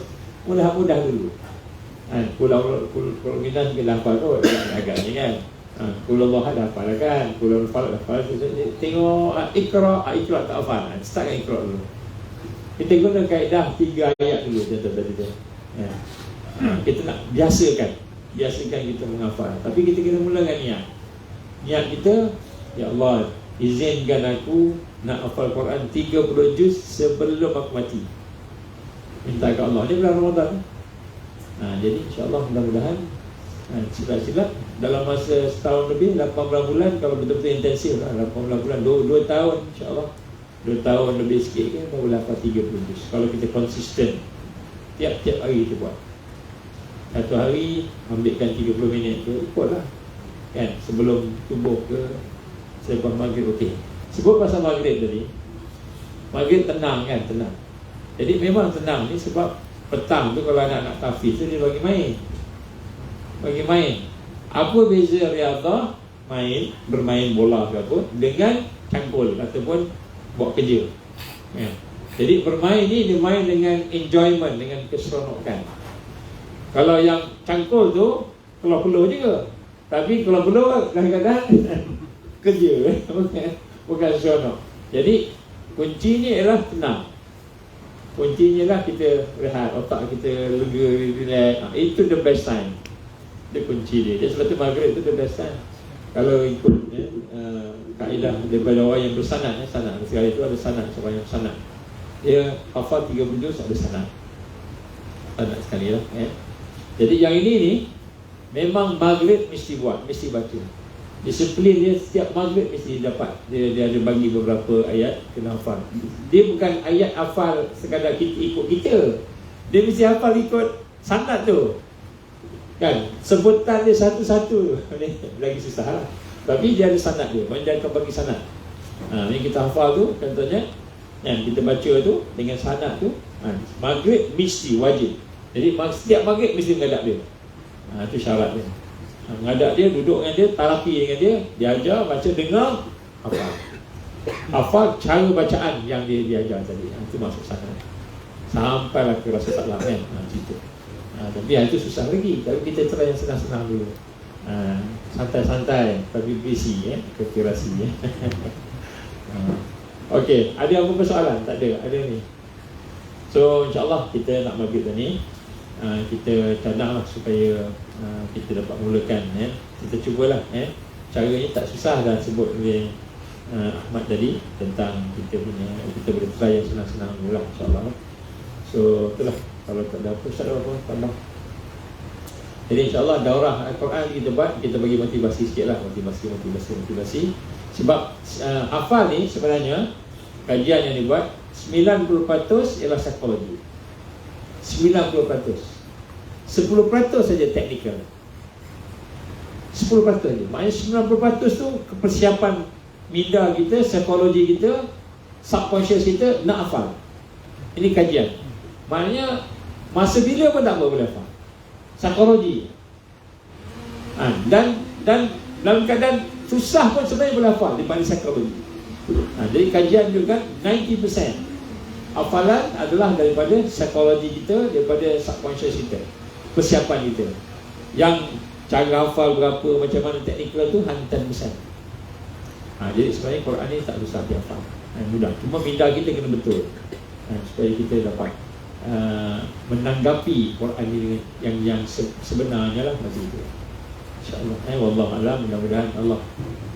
Mudah-mudah dulu. Pulau Minas kita dah hafal kot agaknya kan. Qul Allah dah hafal kan, Qul Al-Falaq dah hafal. Tengok Iqra tak hafal. Start dengan Iqra dulu. Kita guna kaedah 3 ayat dulu contoh tadi tu. Kita nak biasakan kita menghafal. Tapi kita kena mula dengan niat. Niat kita, ya Allah, izinkan aku nak hafal Quran 30 juz sebelum aku mati. Minta ke Allah. Ini bulan Ramadan. Jadi insya-Allah mudah-mudahan silap-silap dalam masa setahun lebih, 18 bulan, kalau betul-betul intensif lah, 18 bulan, 2 tahun insya-Allah, 2 tahun lebih sikit kan, baru dapat 30 juz. Kalau kita konsisten tiap-tiap hari kita buat, satu hari ambilkan 30 minit tu, ikutlah kan, sebelum subuh ke selepas maghrib. Okey, sebut pasal maghrib tadi, maghrib tenang kan, tenang. Jadi memang tenang ni sebab petang tu kalau anak-anak tahfiz tu dia bagi main. Apa beza riadah, bermain bola ke apa, dengan cangkul ataupun buat kerja ya. Jadi bermain ni dia main dengan enjoyment, dengan keseronokan. Kalau yang cangkul tu keluar-keluar juga, tapi keluar-keluar kadang-kadang kerja bukan seronok. Jadi kuncinya ialah tenang. Kuncinya lah kita rehat, otak kita lega, relax. Itu the best time. Dia kunci dia. Jadi sebab tu maghrib tu the best time. Kalau ikut kaedah daripada orang yang bersanad, sanad. Sekali itu ada sanad, seorang yang sanad. Dia hafal 30 juz ada sanad. Sanad sekali lah. Jadi yang ini ni memang maghrib mesti buat, mesti baca. Disiplin dia setiap maghrib mesti dapat. Dia ada bagi beberapa ayat kena hafal. Dia bukan ayat hafal sekadar kita ikut kita. Dia mesti hafal ikut sanad tu. Kan? Sebutan dia satu-satu. Lagi susah lah. Tapi dia ada sanad dia. Dia akan bagi sanad. Ni kita hafal tu contohnya, yang kita baca tu dengan sanad tu, maghrib mesti wajib. Jadi setiap maghrib mesti menghadap dia. Itu syarat dia. Menghadap dia, duduk dengan dia, tarapi dengan dia, dia ajar, baca, dengar, hafal. Hafal cara bacaan yang dia ajar tadi. Itu masuk sana. Sampailah ke rasa tak kan. Gitu. Tapi itu susah lagi. Tapi kita try yang senang-senang dulu. Santai-santai tapi busy konspirasi Okey, ada apa persoalan? Tak ada. Ada ni. So insya-Allah kita nak maghrib ni. Kita cadanglah supaya kita dapat mulakan kita cubalah caranya tak susah dah sebut oleh Ahmad tadi tentang kita boleh try yang senang-senang dulu lah insya-Allah. So itulah, kalau tak ada apa tambah. Jadi insya-Allah daurah Al-Quran kita buat, kita bagi motivasi sikitlah, motivasi. Sebab hafal ni sebenarnya kajian yang dibuat 90% ialah psikologi. 90%. 10% saja teknikal. 10% saja. Maknanya 90% tu persiapan minda kita, psikologi kita, subconscious kita nak hafal. Ini kajian. Maknanya masa bila pun tak boleh hafal. Psikologi. Dan dalam keadaan susah pun sebenarnya boleh hafal daripada psikologi. Jadi kajian juga 90% hafalan adalah daripada psikologi kita, daripada subconscious kita, persiapan kita. Yang cara hafal berapa, macam mana teknikal tu 100%. Jadi sebenarnya Quran ni tak susah dihafal, mudah. Cuma minda kita kena betul, supaya kita dapat menanggapi Quran ini yang sebenarnya lah macam itu. InsyaAllah. Wallahu a'lam. Mudah-mudahan Allah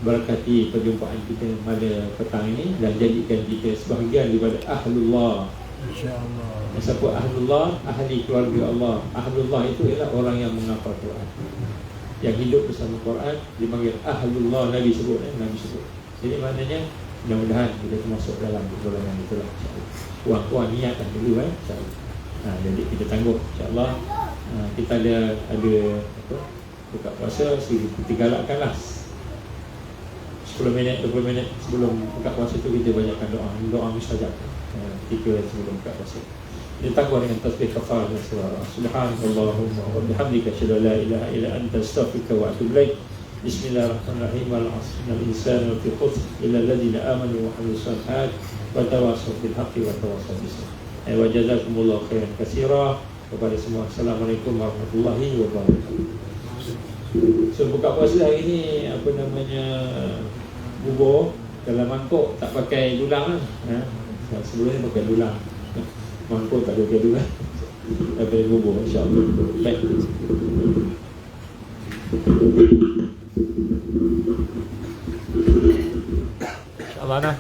berkati perjumpaan kita pada petang ini dan jadikan kita sebahagian daripada Ahlullah. InsyaAllah. Siapa Ahlullah? Ahli keluarga Allah. Ahlullah itu ialah orang yang menghafal Quran, yang hidup bersama Quran, dipanggil Ahlullah. Nabi sebut. Jadi maknanya mudah-mudahan kita termasuk dalam golongan itulah insyaAllah. Puan-puan niatkan dulu insyaAllah. Jadi kita tangguh insyaAllah. Kita ada apa, buka puasa, kita galakkanlah 10 minit, 20 minit sebelum buka puasa tu kita banyakkan doa mustajab ketika sebelum buka puasa. Kita tangguh dengan tasbih kafarah dan surah Subhanallahumma wa bihamdika asyhadu an la ilaha illa anta astaghfiruka wa atubu ilaik. Bismillahirrahmanirrahim. Wal 'asril insana lafi khusr illa alladziina aamanu wa 'amilus shalihaati wa tawassaw bil haqqi wa tawassaw bis sabr. Wa jazakumullahu khairan katsiran. kepada semua. Assalamualaikum warahmatullahi wabarakatuh. So buka puasa hari ni apa namanya, bubur dalam mangkuk, tak pakai dulang lah. Sebelumnya pakai dulang, mangkuk tak pakai dulang, pakai bubur, insyaAllah. Baik. InsyaAllah nah.